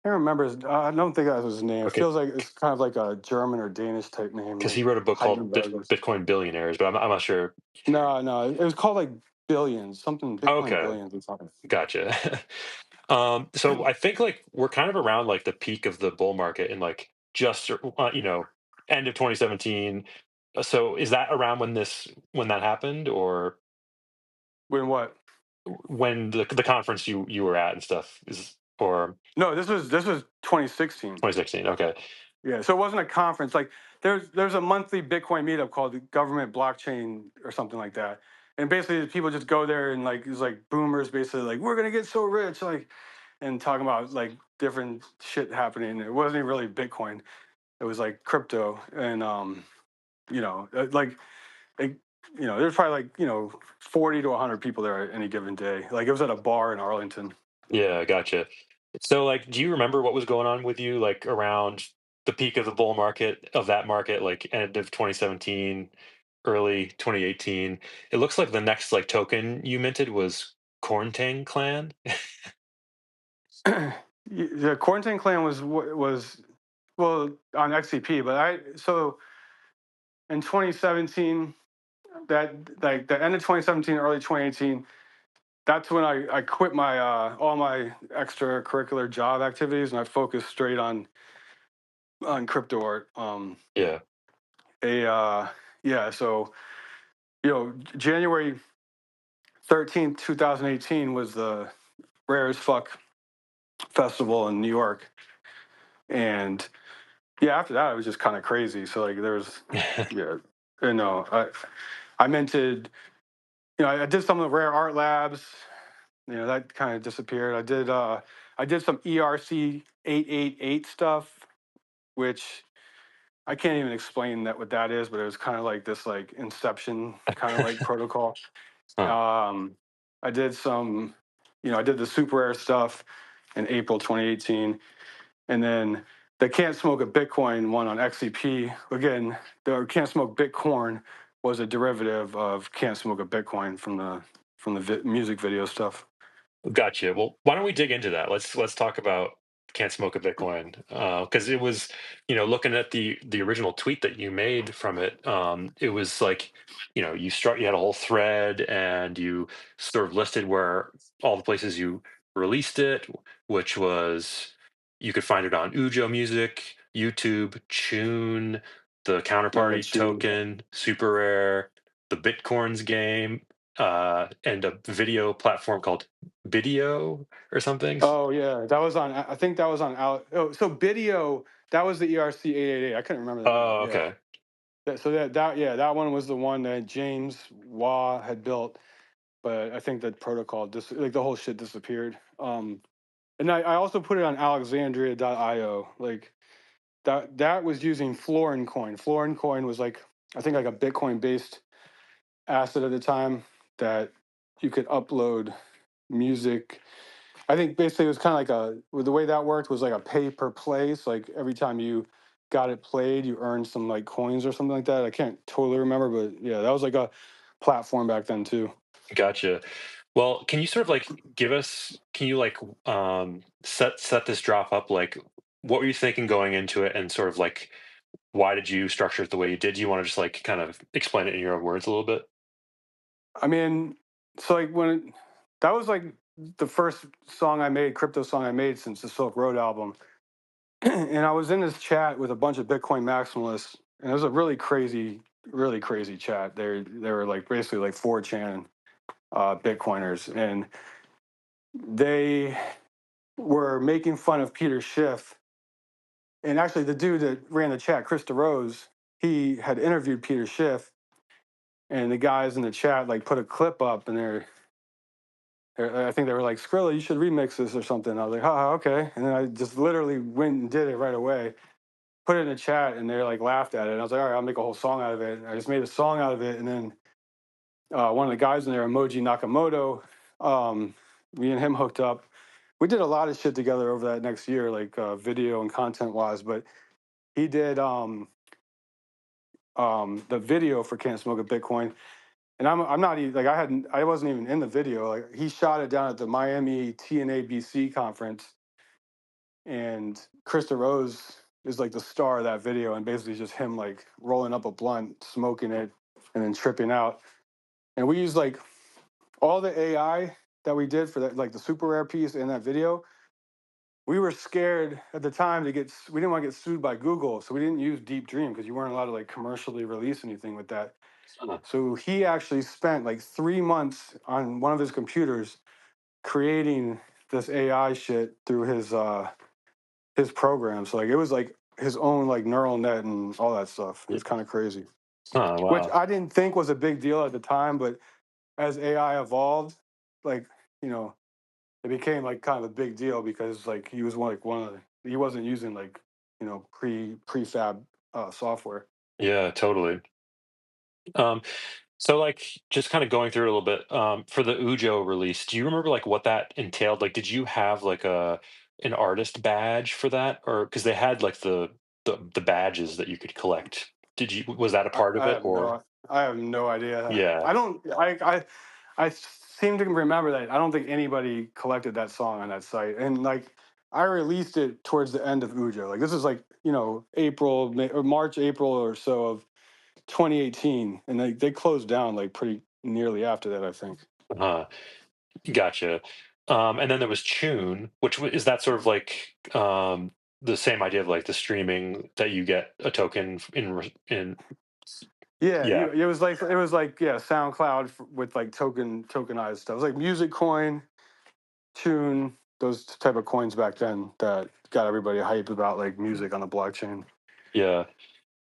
I can't remember I don't think that was his name. It okay, feels like it's kind of like a German or Danish type name, because like he wrote a book called Heidenberg. Bitcoin Billionaires, but I'm not sure. No, no, it was called like Billions, something Bitcoin Okay, Billions or something. gotcha. So I think like we're kind of around like the peak of the bull market in like just end of 2017. So is that around when that happened, or When what? when the conference you were at and stuff is, or No, this was 2016. 2016? Okay. Yeah, so it wasn't a conference. Like there's a monthly Bitcoin meetup called the Government Blockchain or something like that. And basically people just go there and like it's like boomers basically like we're gonna get so rich like and talking about like different shit happening. It wasn't even really Bitcoin. It was like crypto and like like, there's probably like 40 to 100 people there at any given day. Like it was at a bar in Arlington. Yeah, gotcha. So, like, do you remember what was going on with you, like, around the peak of the bull market of that market, like, end of 2017, early 2018? It looks like the next, like, token you minted was Corntang Clan. The Quarantine Clan was well on XCP, but I so in 2017, that like the end of 2017, early 2018, that's when I quit my all my extracurricular job activities and I focused straight on crypto art. Yeah, A Yeah, so January 13th, 2018 was the Rare as Fuck festival in New York, and yeah, after that it was just kind of crazy. So like there's yeah, I minted. I did some of the Rare Art Labs. That kind of disappeared. I did some ERC 888 stuff, which I can't even explain that what that is, but it was kind of like this like Inception kind of like protocol. huh. Um, I did I did the super rare stuff in April 2018, and then the Can't Smoke a Bitcoin one on XCP. Again, the Can't Smoke Bitcoin was a derivative of Can't Smoke a Bitcoin from the music video stuff. Gotcha. Well, why don't we dig into that? Let's talk about Can't Smoke a Bitcoin, because it was, looking at the original tweet that you made from it. It was like, you had a whole thread, and you sort of listed where all the places you released it, which was you could find it on Ujo Music, YouTube, Tune, the Yeah, Counterparty Tune. token, Super Rare, the Bitcoins game, and a video platform called Video or something. Oh yeah, that was on. I think that was on. Oh, so Video. That was the ERC 888. I couldn't remember the name. Oh, Yeah. okay. So that one was the one that James Waugh had built, but I think that protocol like the whole shit disappeared. And I also put it on Alexandria.io. Like that was using Florin Coin. Florin Coin was like I think like a Bitcoin based asset at the time that you could upload music I think basically it was kind of like the way that worked was like a pay per play. So like every time you got it played, you earned some like coins or something like that. I can't totally remember, but yeah, that was like a platform back then too. Gotcha. Well, can you sort of like give us, can you like set this drop up? Like, what were you thinking going into it, and sort of like why did you structure it the way you did? Do you want to just like kind of explain it in your own words a little bit? I mean, so like that was like the first song I made, crypto song I made since the Silk Road album. And I was in this chat with a bunch of Bitcoin maximalists, and it was a really crazy chat. They were like basically like 4chan Bitcoiners, and they were making fun of Peter Schiff. And actually, the dude that ran the chat, Chris DeRose, he had interviewed Peter Schiff, and the guys in the chat like put a clip up, and I think they were like, Skrilla, you should remix this or something. I was like, haha, okay. And then I just literally went and did it right away, put it in the chat, and they like laughed at it. And I was like, all right, I'll make a whole song out of it. And I just made a song out of it. And then one of the guys in there, Emoji Nakamoto, me and him hooked up. We did a lot of shit together over that next year, like video and content wise. But he did the video for Can't Smoke a Bitcoin. And I'm not even like I wasn't even in the video. Like he shot it down at the Miami TNABC conference, and Krista Rose is like the star of that video, and basically just him like rolling up a blunt, smoking it, and then tripping out. And we used like all the AI that we did for that, like the super rare piece in that video. We were scared at the time we didn't want to get sued by Google, so we didn't use Deep Dream because you weren't allowed to like commercially release anything with that. Uh, So he actually spent like 3 months on one of his computers creating this AI shit through his program. So like it was like his own like neural net and all that stuff. It y- was kind of crazy, oh which wow. I didn't think was a big deal at the time, but as AI evolved, like you know, it became like kind of a big deal because like he was one of he wasn't using like prefab software. Yeah, totally. Um, so like just kind of going through it a little bit, for the Ujo release, do you remember like what that entailed? Like, did you have like an artist badge for that, or because they had like the badges that you could collect? Did you Was that a part of I it, have or? I have no idea. Yeah. I don't I seem to remember that I don't think anybody collected that song on that site. And like I released it towards the end of Ujo. Like this is like, April, May, or March, April or so of 2018. And they closed down like pretty nearly after that, I think. Uh, Gotcha. And then there was Tune, which is that sort of like the same idea of like the streaming that you get a token in. Yeah, Yeah, it was like yeah, SoundCloud with like tokenized stuff. It was like Music Coin, Tune, those type of coins back then that got everybody hyped about like music on the blockchain. yeah.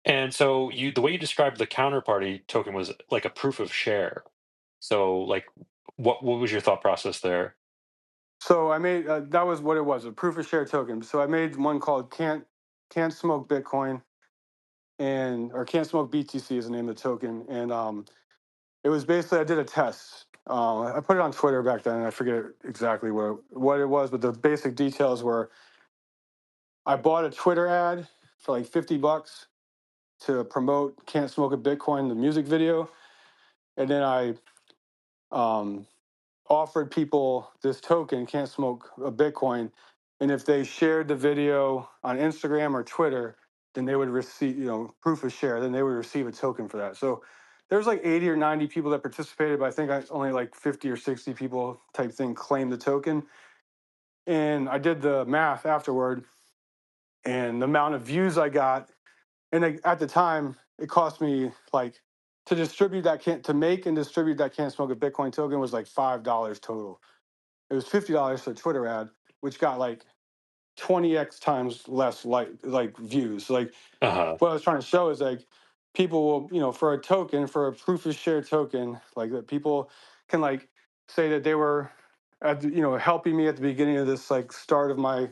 And so the way you described the counterparty token was like a proof of share. So like, what was your thought process there? So I made that was what it was, a proof of share token. So I made one called Can't Smoke Bitcoin, and or Can't Smoke BTC is the name of the token. And it was basically I did a test. I put it on Twitter back then, and I forget exactly what it was, but the basic details were I bought a Twitter ad for like $50 to promote Can't Smoke a Bitcoin, the music video, and then I um, offered people this token, Can't Smoke a Bitcoin, and if they shared the video on Instagram or Twitter, then they would receive, proof of share. Then they would receive a token for that. So there was like 80 or 90 people that participated, but I think only like 50 or 60 people type thing claimed the token. And I did the math afterward, and the amount of views I got, and at the time, it cost me like to make and distribute that Can't Smoke a Bitcoin token was like $5 total. It was $50 for a Twitter ad, which got like 20x times less like views. Like Uh-huh. what I was trying to show is like people will, for a token, for a proof of share token, like that people can like say that they were helping me at the beginning of this like start of my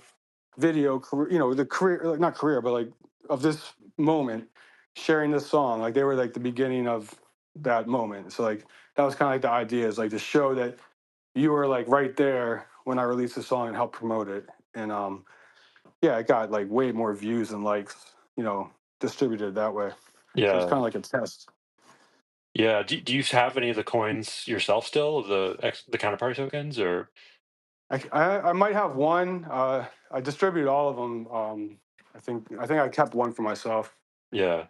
video career, the career, like not career, but like of this moment, sharing this song, like they were like the beginning of that moment. So like that was kind of like the idea is like to show that you were like right there when I released the song and helped promote it. And yeah, it got like way more views and likes, distributed that way. So it's Yeah. kind of like a test. Yeah. Do you have any of the coins yourself still, the counterparty tokens, or I might have one. I distributed all of them. I think I kept one for myself yeah.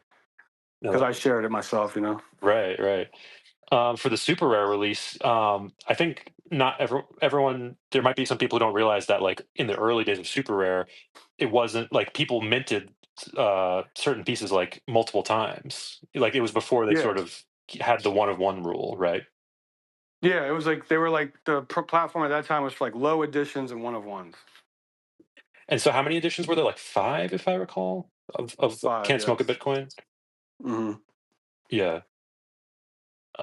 because No, I shared it myself. right, right. For the super rare release, I think not everyone. There might be some people who don't realize that, like in the early days of super rare, it wasn't like people minted certain pieces like multiple times. Like it was before they Yeah. sort of had the one of one rule, right? Yeah, it was like they were like the platform at that time was for like low editions and one of ones. And so, how many editions were there? Like five, if I recall, of Five, Can't Smoke a yes. Bitcoin. Hmm. Yeah.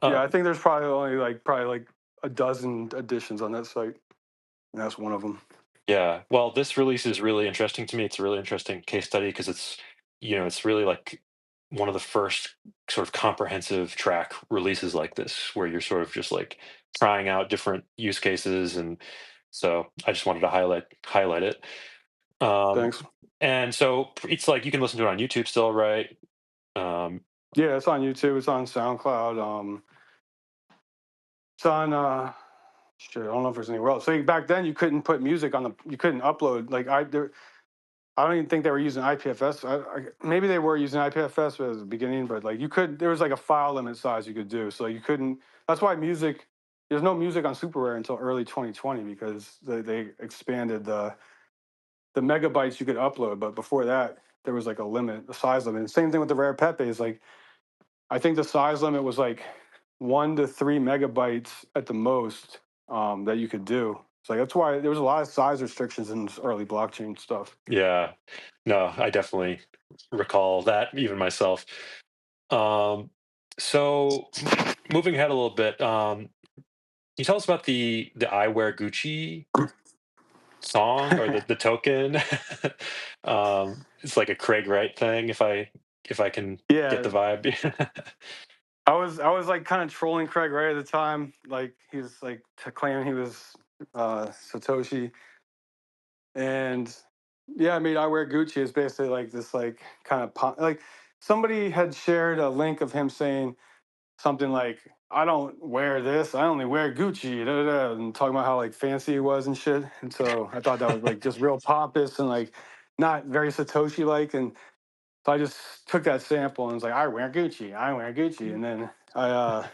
Yeah, I Um, think there's probably only like a dozen editions on that site, and that's one of them. Yeah. Well, this release is really interesting to me. It's a really interesting case study because it's really like one of the first sort of comprehensive track releases like this, where you're sort of just like trying out different use cases, and so I just wanted to highlight it. Um, Thanks. and so it's like you can listen to it on YouTube still, right? Um, Yeah, it's on YouTube. It's on SoundCloud. It's on shit. I don't know if there's anywhere else. So back then you couldn't put music on the. You couldn't upload like I don't even think they were using IPFS. Maybe they were using IPFS at the beginning, but like you could, there was like a file limit size you could do. So you couldn't. That's why music. There's no music on Super Rare until early 2020 because they expanded the megabytes you could upload. But before that, there was like a limit, a size limit. And same thing with the Rare Pepe. Is like I think the size limit was like 1 to 3 megabytes at the most that you could do. So that's why there was a lot of size restrictions in this early blockchain stuff. yeah. No, I definitely recall that even myself. Um, so moving ahead a little bit, can you tell us about the I Wear Gucci song or the token? It's like a Craig Wright thing, if I can get Yeah, the vibe. I was like kind of trolling Craig Ray at the time. Like he was like claiming he was Satoshi, and yeah, I mean, I wear Gucci is basically like this like kind of like somebody had shared a link of him saying something like, "I don't wear this. I only wear Gucci," da, da, da, and talking about how like fancy he was and shit. And so I thought that was like just real pompous and like not very Satoshi like. And so I just took that sample and was like, "I wear Gucci. I wear Gucci," and then I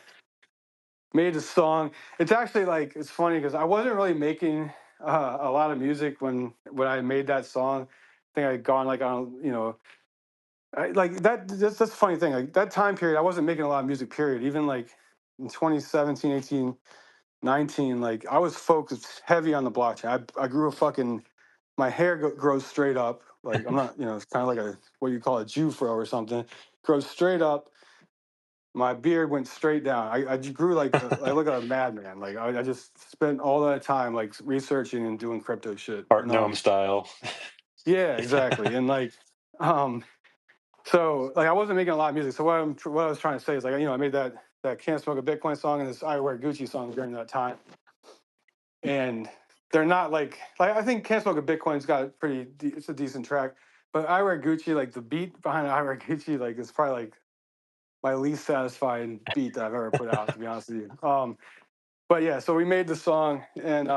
made a song. It's actually like it's funny because I wasn't really making a lot of music when I made that song. I think I had gone like on like that. That's a funny thing. Like that time period, I wasn't making a lot of music. Period. Even like in 2017, 18, 19, like I was focused heavy on the blockchain. I grew a fucking my hair grows straight up. Like I'm not, it's kind of like a what you call a Jufro or something. Grows straight up. My beard went straight down. I grew like I look like a madman. Like I just spent all that time like researching and doing crypto shit. Art And gnome style. yeah, Yeah. exactly. And like um so like I wasn't making a lot of music. So what I was trying to say is like I made that Can't Smoke a Bitcoin song and this I Wear Gucci song during that time. And they're not like I think Can't Smoke a Bitcoin's got it's a decent track. But I Wear Gucci, like the beat behind I Wear Gucci, like is probably like my least satisfying beat that I've ever put out, to be honest with you. But yeah, so we made the song and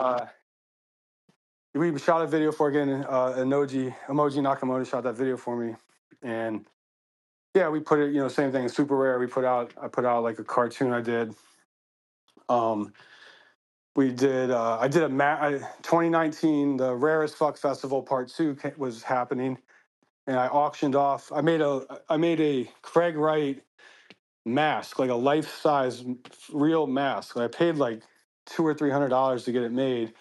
we shot a video for it again. Emoji Nakamoto shot that video for me, and yeah, we put it. Same thing. Super rare. I put out like a cartoon I did. Um, we did. I did 2019. The Rarest Fuck Festival Part Two was happening, and I auctioned off. I made a Craig Wright mask, like a life size real mask. I paid like $200 or $300 to get it made,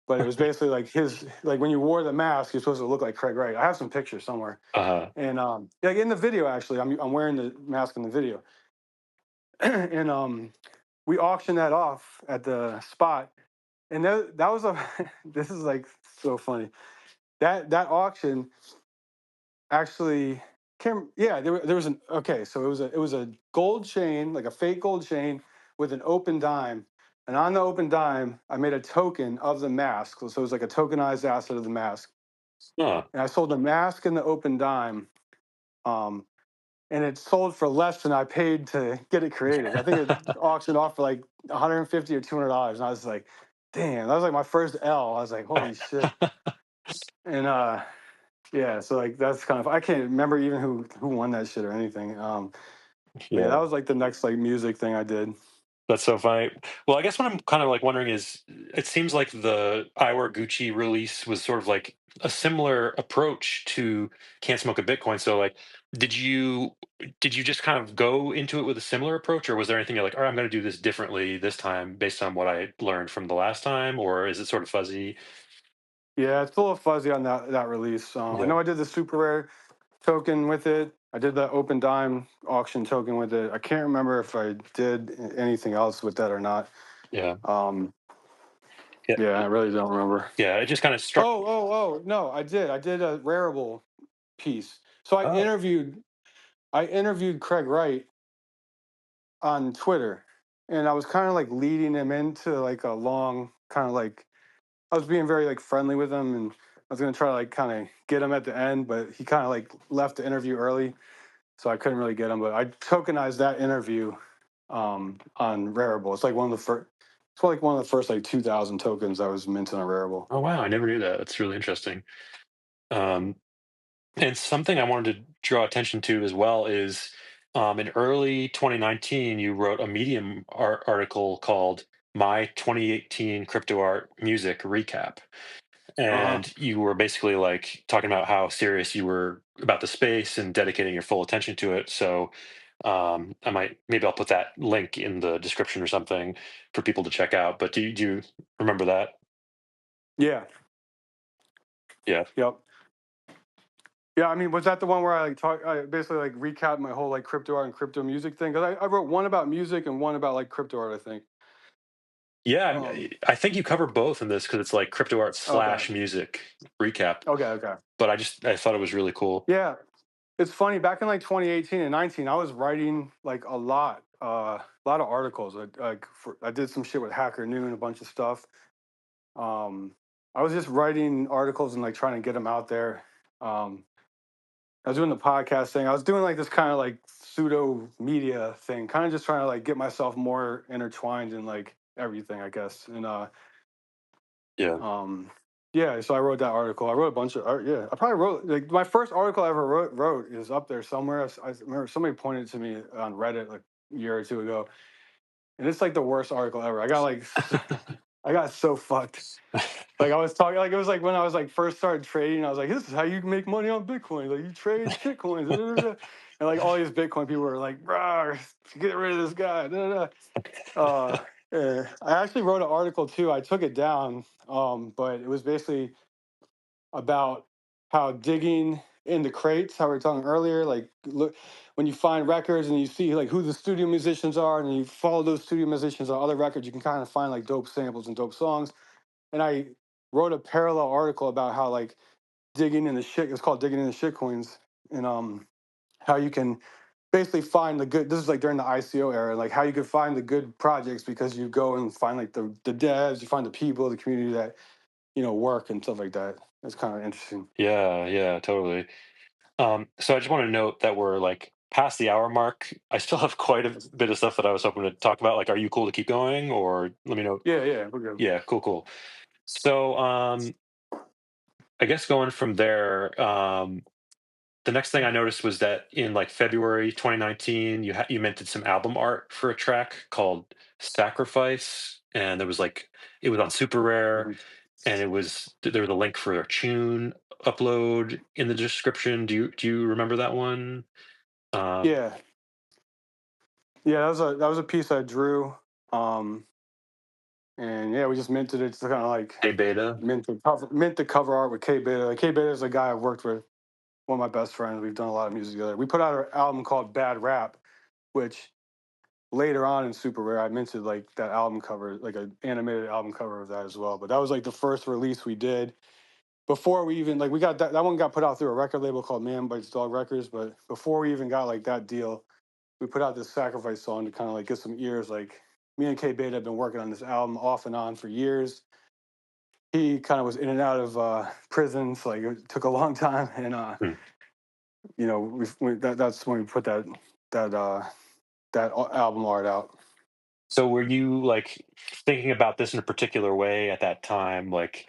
but it was basically like his like when you wore the mask, you're supposed to look like Craig Wright. I have some pictures somewhere, Uh-huh. and like in the video actually, I'm wearing the mask in the video, and we auctioned that off at the spot, and that was a this is like so funny that auction actually came yeah there was so it was a gold chain, like a fake gold chain with an open dime, And on the open dime, I made a token of the mask. So it was like a tokenized asset of the mask. Huh. And I sold the mask and the open dime. Um, and it sold for less than I paid to get it created. I think it auctioned off for like 150 or $200. And I was like, damn, that was like my first L. I was like, holy shit. And yeah, so like that's kind of, I can't remember even who won that shit or anything. But yeah, Yeah. that was like the next like music thing I did. That's so funny. Well, I guess what I'm kind of like wondering is, it seems like the I Wear Gucci release was sort of like a similar approach to Can't Smoke a Bitcoin. So, like, did you did you just kind of go into it with a similar approach, or was there anything you're like, all right, I'm going to do this differently this time based on what I learned from the last time, or is it sort of fuzzy? Yeah, it's a little fuzzy on that release. I Yeah, know I did the super rare token with it. I did the open dime auction token with it. I can't remember if I did anything else with that or not. yeah, Um, yeah, yeah, I really don't remember. yeah. It just kind of struck. Oh, no, I did. I did a Rarible piece. So Oh, I interviewed Craig Wright on Twitter, and I was kind of like leading him into like a long kind of like I was being very like friendly with him, and I was gonna try to like kind of get him at the end, but he kind of like left the interview early, so I couldn't really get him. But I tokenized that interview on Rarible. It's like one of the first. It's like one of the first like 2,000 tokens that was minted on Rarible. oh, wow! I never knew that. That's really interesting. Um, And something I wanted to draw attention to as well is, in early 2019, you wrote a Medium article called "My 2018 Crypto Art Music Recap," Uh huh. and you were basically like talking about how serious you were about the space and dedicating your full attention to it. So, I might maybe I'll put that link in the description or something for people to check out. But do you remember that? Yeah. Yeah. Yep. Yeah. I mean, was that the one where I like talk? I basically like recapped my whole like crypto art and crypto music thing because I wrote one about music and one about like crypto art. I think. Yeah, Um. I think you cover both in this because it's like crypto art Okay. slash music recap. Okay. But I thought it was really cool. Yeah. It's funny, back in like 2018 and 19, I was writing like a lot of articles. I did some shit with Hacker Noon, a bunch of stuff. Um, I was just writing articles and like trying to get them out there. Um, I was doing the podcast thing. I was doing like this kind of like pseudo media thing, kind of just trying to like get myself more intertwined in like everything, I guess. And Yeah. Um, yeah, so I wrote that article. I wrote a bunch of art. Yeah, I probably wrote like my first article I ever wrote is up there somewhere. I remember somebody pointed to me on Reddit like a year or two ago, and it's like the worst article ever. I got so fucked. Like I was talking, like it was like when I was like first started trading. I was like, "This is how you make money on Bitcoin. Like you trade shitcoins." Da, da, da, da. And like all these Bitcoin people were like, "Bruh, get rid of this guy." Da, da, da. I actually wrote an article too. I took it down, but it was basically about how digging in the crates, how we were talking earlier, like look when you find records and you see like who the studio musicians are, and you follow those studio musicians on other records, you can kind of find like dope samples and dope songs. And I wrote a parallel article about how like digging in the shit. It's called digging in the shit coins, and how you can basically find the good. This is like during the ICO era, like how you could find the good projects because you go and find like the devs, you find the people, the community that work and stuff like that. It's kind of interesting. Yeah, yeah, totally. So I just want to note that we're like past the hour mark. I still have quite a bit of stuff that I was hoping to talk about. Like, are you cool to keep going, or let me know? Yeah, we're good. Yeah, cool, cool. So, I guess going from there, the next thing I noticed was that in like February 2019, you minted some album art for a track called "Sacrifice," and there was like it was on Super Rare, Mhm. and there was a link for a tune upload in the description. Do you remember that one? Um, Yeah, yeah. That was a piece I drew, um, and yeah, we just minted it to kind of like Hey Beta. mint the cover art with K Beta. K Beta is a guy I've worked with, one of my best friends. We've done a lot of music together. We put out an album called Bad Rap, which later on in Super Rare, I minted like that album cover, like an animated album cover of that as well. But that was like the first release we did before we even like we got that one got put out through a record label called Man Bites Dog Records. But before we even got like that deal, we put out this Sacrifice song to kind of like get some ears like Me and K Beta have been working on this album off and on for years. He kind of was in and out of prison, so like it took a long time, and Hmm. that's when we put that uh, album art out. So were you like thinking about this in a particular way at that time, like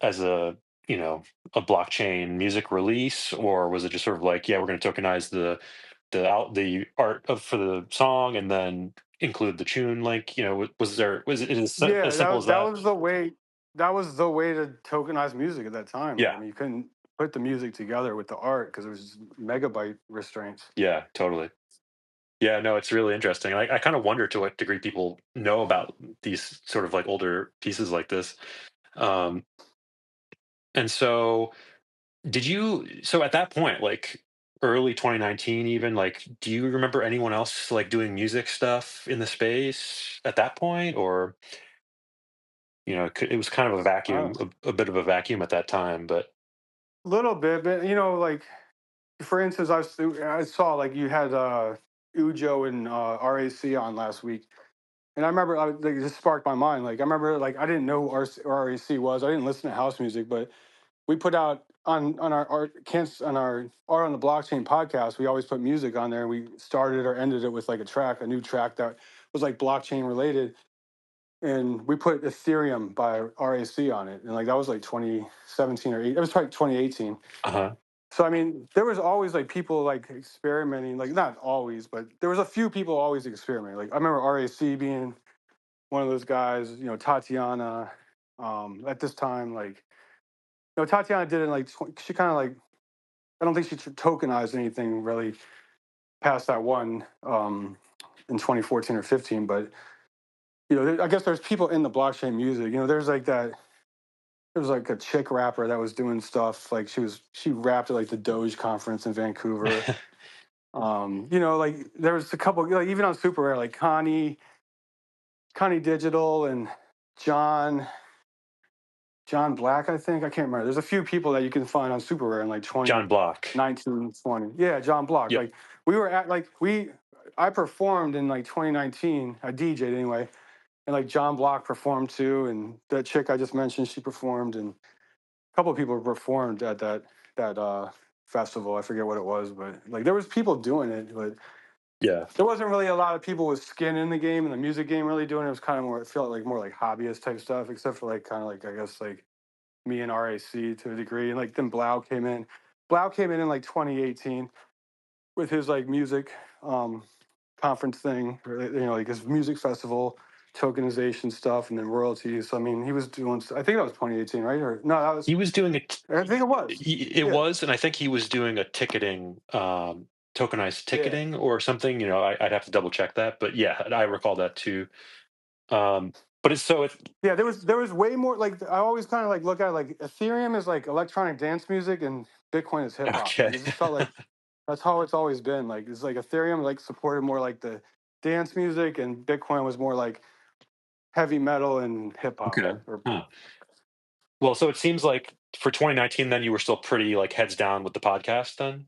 as a, you know, a blockchain music release, or was it just sort of like, yeah, we're going to tokenize the art of for the song and then include the tune link? You know, was it as Yeah, simple as that that? was the way. That was the way to tokenize music at that time. Like, I Yeah, mean, you couldn't put the music together with the art because it was megabyte restraints. yeah, totally. Yeah, no, it's really interesting. I kind of wonder to what degree people know about these sort of like older pieces like this. Um, and so so at that point, like early 2019 even, like do you remember anyone else like doing music stuff in the space at that point? Or, it was kind of a Uh, vacuum, a bit of a vacuum at that time, but little bit, but like for instance, I saw like you had Ujo and RAC on last week, and I remember like, it just sparked my mind. Like I remember like I didn't know who RAC was. I didn't listen to house music, but we put out on our on our art on the blockchain podcast. We always put music on there, and we started or ended it with like a new track that was like blockchain related. And we put Ethereum by RAC on it, and like that was like 2017 or 8. It was probably 2018. uh-huh. So I mean, there was always like people like experimenting, like not always, but there was a few people always experimenting. Like I remember RAC being one of those guys. Tatiana. At this time, like Tatiana did it like she kind of like I don't think she tokenized anything really past that one in 2014 or 15. But I guess there's people in the blockchain music. There's like that. There was like a chick rapper that was doing stuff like she rapped at like the Doge conference in Vancouver. Like there was a couple like even on Super Rare, like Connie Digital and John John Black, I think. I can't remember. There's a few people that you can find on Super Rare in like John Block. 2019, 20. Yeah, John Block. Yep. Like we were at like we I performed in like 2019. I DJ'd anyway. And like John Block performed too. And that chick I just mentioned, she performed, and a couple of people performed at that festival. I forget what it was, but like there was people doing it, but Yeah. there wasn't really a lot of people with skin in the game and the music game really doing it. It was kind of more, it felt like more like hobbyist type stuff, except for like kind of like, I guess, like me and RAC to a degree. And like then Blau came in. Blau came in like 2018 with his like music conference thing, or, like his music festival, tokenization stuff, and then royalties. So, I mean, he was doing, I think that was 2018, right? Or no, that was, He was doing I think it was. it Yeah. was, and I think he was doing a ticketing, tokenized Yeah. ticketing or something. I'd have to double check that, but yeah, I recall that too. Um, but it's Yeah, there was way more like I always kind of like look at it, like Ethereum is like electronic dance music and Bitcoin is hip hop. Like okay. it just felt like that's how it's always been. Like it's like Ethereum like supported more like the dance music and Bitcoin was more like heavy metal and hip hop. Okay. Or Huh. Well, so it seems like for 2019, then you were still pretty like heads down with the podcast. Then,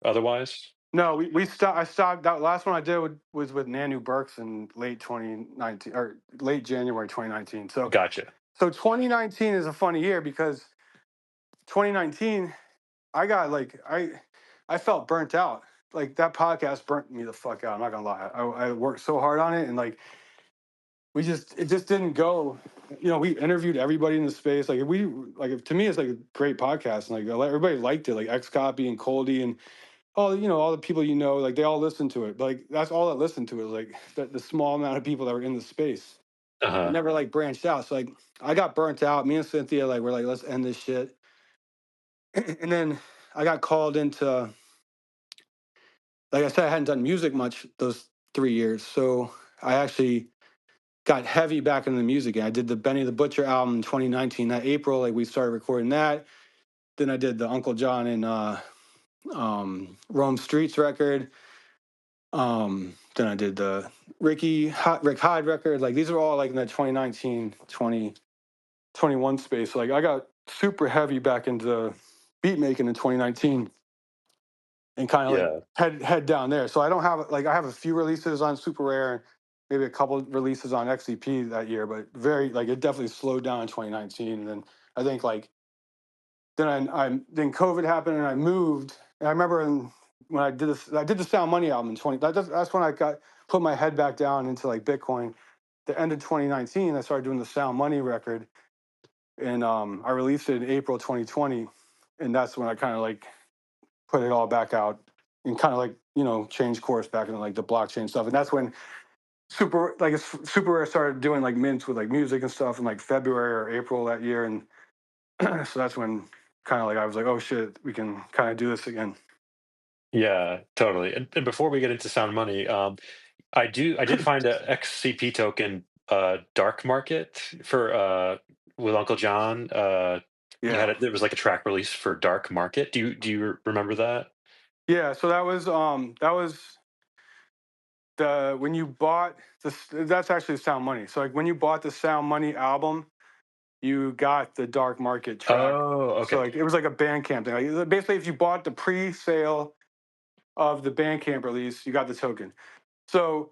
otherwise, no, we stopped. I stopped. That last one I did was with Nanu Burks in late 2019 or late January 2019. gotcha. So 2019 is a funny year because 2019 I got like I felt burnt out. Like that podcast burnt me the fuck out. I'm not gonna lie. I worked so hard on it, and like it just didn't go. We interviewed everybody in the space. Like to me, it's like a great podcast, and like everybody liked it. Like X Copy and Coldy and all the people like they all listened to it. But like that's all that listened to it. Like the small amount of people that were in the space. Uh It huh. never like branched out. So like I got burnt out. Me and Cynthia like we're like let's end this shit. And then I got called into like I said, I hadn't done music much those 3 years. So I actually got heavy back into the music. And I did the Benny the Butcher album in 2019. That April, like we started recording that. Then I did the Uncle John and Rome Streets record. Then I did the Rick Hyde record. Like these are all like in that 2019, 2021 space. So, like I got super heavy back into beat making in 2019 and kind of like Yeah. head down there. So I don't have like I have a few releases on Super Rare maybe a couple releases on XCP that year, but very like it definitely slowed down in 2019. And then I think like then COVID happened and I moved. And I remember when I did the Sound Money album in 20. That's when I got put my head back down into like Bitcoin. The end of 2019, I started doing the Sound Money record, and I released it in April 2020, and that's when I kind of like put it all back out and kind of like change course back into like the blockchain stuff. And that's when Super Rare started doing like mints with like music and stuff in like February or April that year, and so that's when kind of like I was like, oh shit, we can kind of do this again. Yeah, totally. And before we get into Sound Money, I did find a XCP token dark market for with Uncle John. He had Yeah, there was like a track release for Dark Market. Do you remember that? yeah. So that was the when you bought this. That's actually Sound Money. So like when you bought the Sound Money album, you got the dark market track. Oh, So okay. like it was like a Bandcamp thing. Like, basically, if you bought the pre-sale of the Bandcamp release, you got the token. So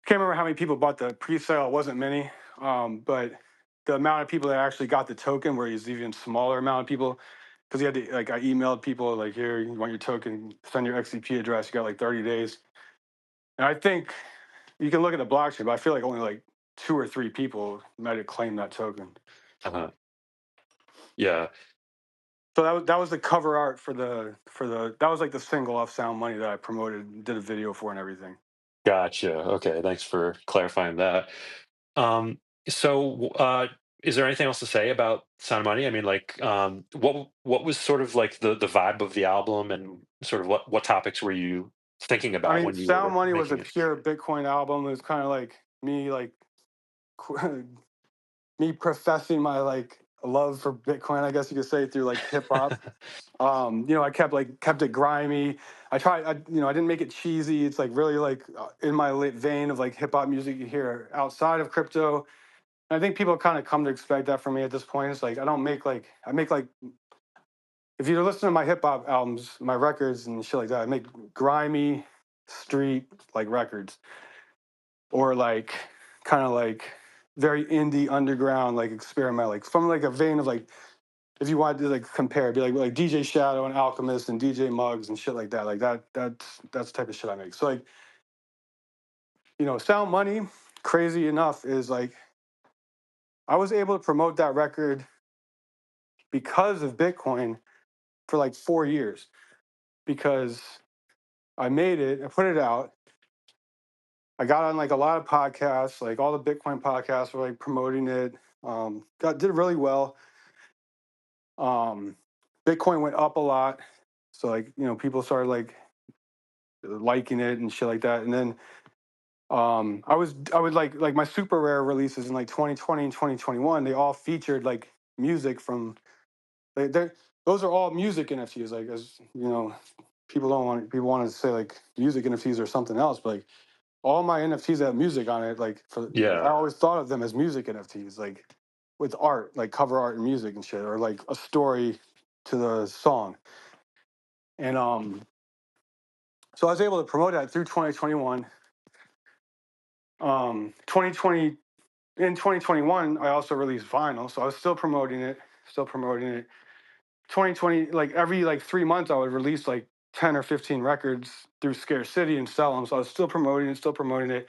can't remember how many people bought the pre-sale. It wasn't many, but the amount of people that actually got the token was even smaller amount of people because you had to like I emailed people like here you want your token, send your XCP address. You got like 30 days, and I think you can look at the blockchain, but I feel like only like two or three people might have claimed that token. Uh-huh. Yeah, So that was the cover art for the that was like the single off Sound Money that I promoted, and did a video for and everything. gotcha. Okay, thanks for clarifying that. Um, so, is there anything else to say about Sound Money? I mean, like, what was sort of like the vibe of the album, and sort of what topics were you thinking I about mean, when you Sound were Money was a making it? pure Bitcoin album. It was kind of like me like me professing my like love for Bitcoin, I guess you could say, through like hip hop. I kept it grimy. I didn't make it cheesy. It's like really like in my lit vein of like hip hop music you hear outside of crypto. And I think people kind of come to expect that from me at this point. It's like I make like if you listen to my hip hop albums, my records and shit like that, I make grimy street like records or like kind of like very indie underground like experimental like from like a vein of like if you wanted to like compare, it'd be like DJ Shadow and Alchemist and DJ Muggs and shit like that. Like that's the type of shit I make. So like, Sound Money, crazy enough, is like I was able to promote that record because of Bitcoin for like 4 years. Because I made it, I put it out. I got on like a lot of podcasts, like all the Bitcoin podcasts were like promoting it. Did really well. Um, Bitcoin went up a lot. So like, people started like liking it and shit like that. And then I would like my super rare releases in like 2020 and 2021, they all featured like music from they those are all music NFTs. Like as people want to say like music NFTs or something else, but like all my NFTs have music on it. I Yeah, always thought of them as music NFTs, like with art, like cover art and music and shit, or like a story to the song. And so I was able to promote that through 2021. 2020 in 2021, I also released vinyl, so I was still promoting it, still promoting it. 2020, like every like 3 months, I would release like 10 or 15 records through Scarce City and sell them. So I was still promoting it, still promoting it.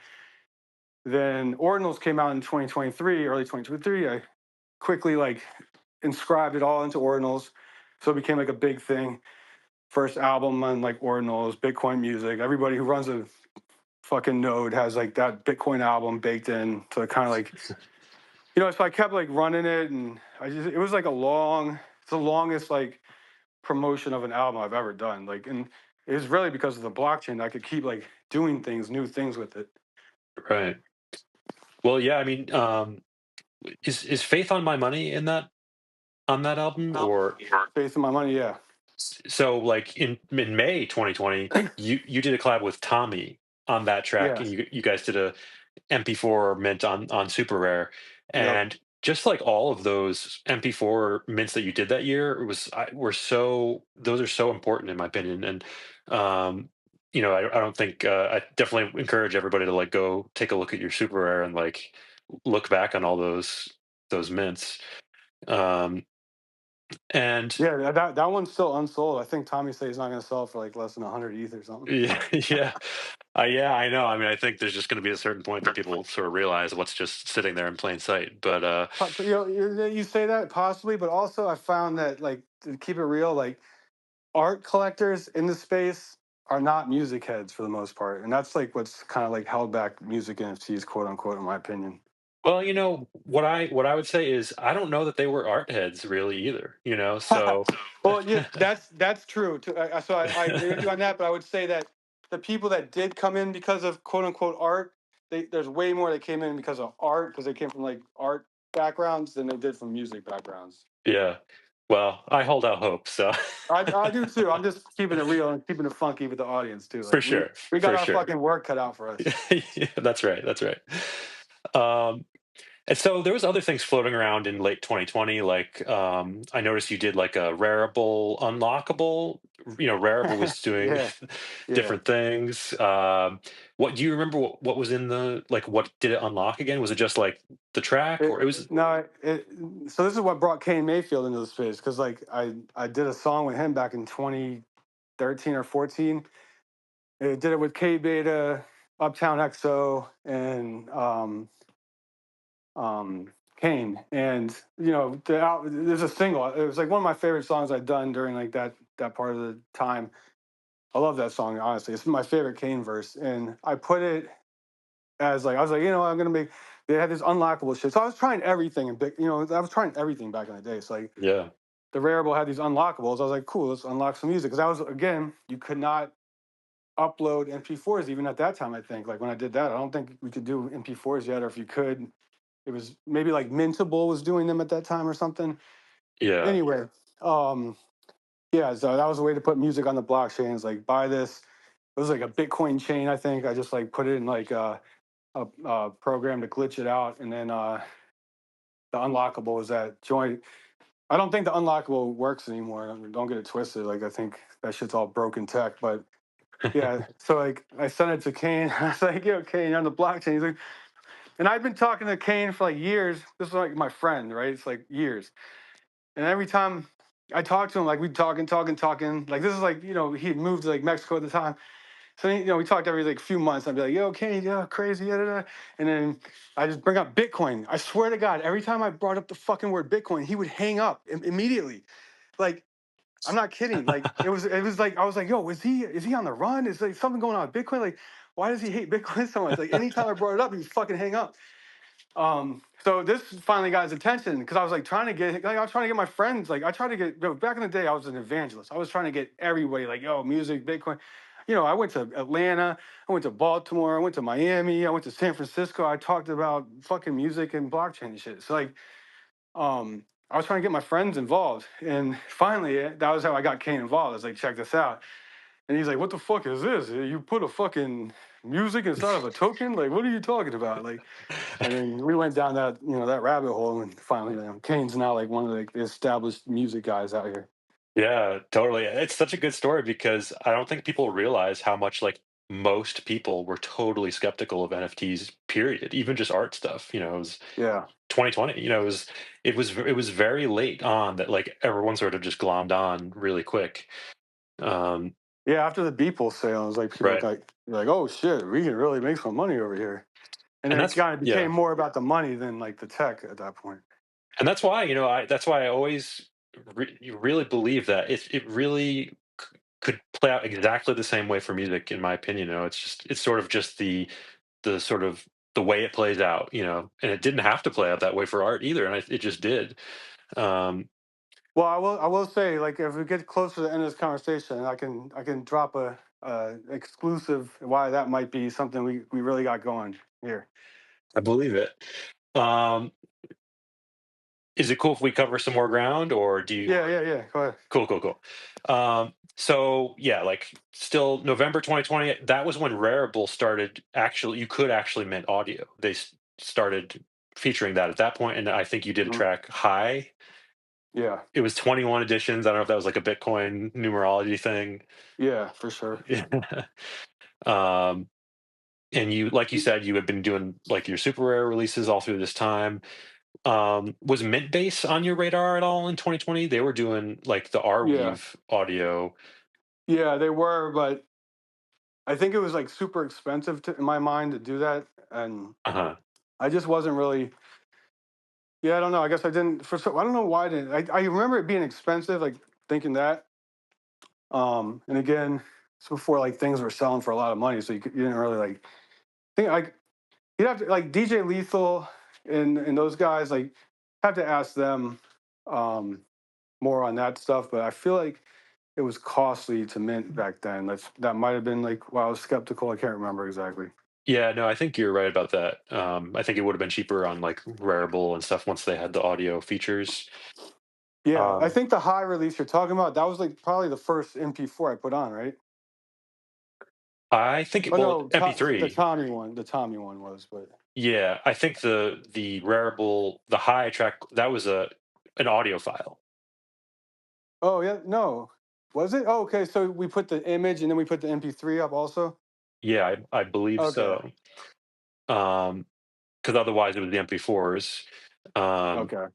Then Ordinals came out in 2023, early 2023. I quickly like inscribed it all into Ordinals, so it became like a big thing. First album on like Ordinals, Bitcoin music. Everybody who runs a fucking node has like that Bitcoin album baked in, so it kind of like so I kept like running it, and it was like it's the longest like promotion of an album I've ever done. Like, and it was really because of the blockchain that I could keep like doing new things with it. right. Well, yeah. I mean, is Faith on My Money in that on that album, or Faith in my money, yeah, so like in May 2020, you did a collab with Tommy on that track, yeah, and you guys did a MP4 mint on Super Rare, yep, and just like all of those MP4 mints that you did that year, were so those are so important in my opinion, and um, I don't think I definitely encourage everybody to like go take a look at your super rare and like look back on all those mints. Um, and Yeah, that one's still unsold. I think Tommy said he's not going to sell it for like less than 100 ETH or something. yeah, yeah, yeah, I know. I mean, I think there's just going to be a certain point that people sort of realize what's just sitting there in plain sight. But You say that possibly, but also I found that, like, to keep it real, like, art collectors in the space are not music heads for the most part, and that's like what's kind of like held back music NFTs, quote unquote, in my opinion. well, what I would say is I don't know that they were art heads really either. So Well, yeah, that's true. I agree with you on that, but I would say that the people that did come in because of quote unquote art, there's way more that came in because of art, because they came from like art backgrounds than they did from music backgrounds. yeah. Well, I hold out hope. So I do too. I'm just keeping it real and keeping it funky with the audience too. for Like sure, we got for our sure. fucking work cut out for us. Yeah, that's right. That's right. Um, And so there was other things floating around in late 2020, like I noticed you did like a Rareable unlockable. Rareable was doing Yeah, yeah. different things. What do you remember? What was in the like? What did it unlock again? Was it just like the track, or it was? No, so this is what brought Kane Mayfield into the space, because like I did a song with him back in 2013 or 14. I did it with K Beta, Uptown XO, and Kane. And there's a single. It was like one of my favorite songs I'd done during like that part of the time. I love that song, honestly. It's my favorite Kane verse, and I put it as like I was like, I'm gonna make. They had this unlockable shit, so I was trying everything and big. I was trying everything back in the day. So like Yeah, the Rarible had these unlockables. I was like, cool, let's unlock some music, because that was, again, you could not upload MP4s even at that time. I think like when I did that, I don't think we could do MP4s yet, or if you could, it was maybe like Mintable was doing them at that time or something. yeah, Anyway, um, yeah, so that was a way to put music on the blockchain. It's like buy this. It was like a Bitcoin chain, I think. I just like put it in like a program to glitch it out, and then the unlockable is that joint. I don't think the unlockable works anymore. I mean, don't get it twisted. Like I think that shit's all broken tech. But yeah, so like I sent it to Kane. I was like, "Yo, Kane, on the blockchain." He's like, and I've been talking to Kane for like years. This is like my friend, right? It's like years. And every time I talk to him, like we talking, talking, talking. Like this is like he had moved to like Mexico at the time. So we talked every like few months. I'd be like, "Yo, Kane, yeah, crazy, yeah, da, da." And then I just bring up Bitcoin. I swear to God, every time I brought up the fucking word Bitcoin, he would hang up immediately. Like I'm not kidding. Like it was like I was like, "Yo, is he on the run? Is like something going on with Bitcoin? Like why does he hate Bitcoin so much?" Like anytime I brought it up, he would fucking hang up. So this finally got his attention, because I was like trying to get, like I was trying to get my friends, like I tried to get, back in the day I was an evangelist. I was trying to get everybody like, yo, music, Bitcoin. I went to Atlanta, I went to Baltimore, I went to Miami, I went to San Francisco. I talked about fucking music and blockchain and shit. So like I was trying to get my friends involved. And finally that was how I got Kane involved. I was like, check this out. And he's like, what the fuck is this? You put a fucking music inside of a token? Like, what are you talking about? Like, and then we went down that rabbit hole, and finally, Kane's now like one of the established music guys out here. yeah, totally. It's such a good story because I don't think people realize how much like most people were totally skeptical of NFTs. Period. Even just art stuff. It was Yeah, 2020. It was very late on that like everyone sort of just glommed on really quick. Um, yeah. After the Beeple sale, it was like people right. got like, oh shit, we can really make some money over here. And And then it that's kind of yeah. became more about the money than like the tech at that point. And that's why, I always you really believe that it really could play out exactly the same way for music, in my opinion. It's sort of just the sort of the way it plays out, and it didn't have to play out that way for art either, and it just did. Um, Well, I will say, like, if we get closer to the end of this conversation, I can drop a exclusive why that might be something we really got going here. I believe it. Um, is it cool if we cover some more ground, or do you? Yeah, yeah, yeah. Go ahead. Cool, cool, cool. So yeah, like still November 2020, that was when Rarible started actually, you could actually mint audio. They started featuring that at that point, and I think you did a Mhm. track High. Yeah. It was 21 editions. I don't know if that was like a Bitcoin numerology thing. Yeah, for sure. um, and you, like you said, you had been doing like your super rare releases all through this time. Was Mint Base on your radar at all in 2020? They were doing like the Yeah. Arweave audio. Yeah, they were, but I think it was like super expensive in my mind to do that, and Uh-huh. I just wasn't really. Yeah, I don't know. I guess I didn't. I don't know why I didn't. I remember it being expensive, like thinking that. And again, it's before like things were selling for a lot of money, so you didn't really like think like you'd have to like DJ Lethal and those guys like have to ask them um, more on that stuff. But I feel like it was costly to mint back then. That might have been like why I was skeptical. I can't remember exactly. Yeah, no, I think you're right about that. I think it would have been cheaper on like Rarible and stuff once they had the audio features. Yeah, I Um, think the high release you're talking about, that was like probably the first MP4 I put on, right? I think Oh well, no, MP3. The Tommy one was, but Yeah, I think the Rarible, the high track, that was a an audio file. oh yeah, no, was it? Oh, okay, so we put the image and then we put the MP3 up also. Yeah, I believe Okay, so. Because otherwise it was the MP4s. Um, okay,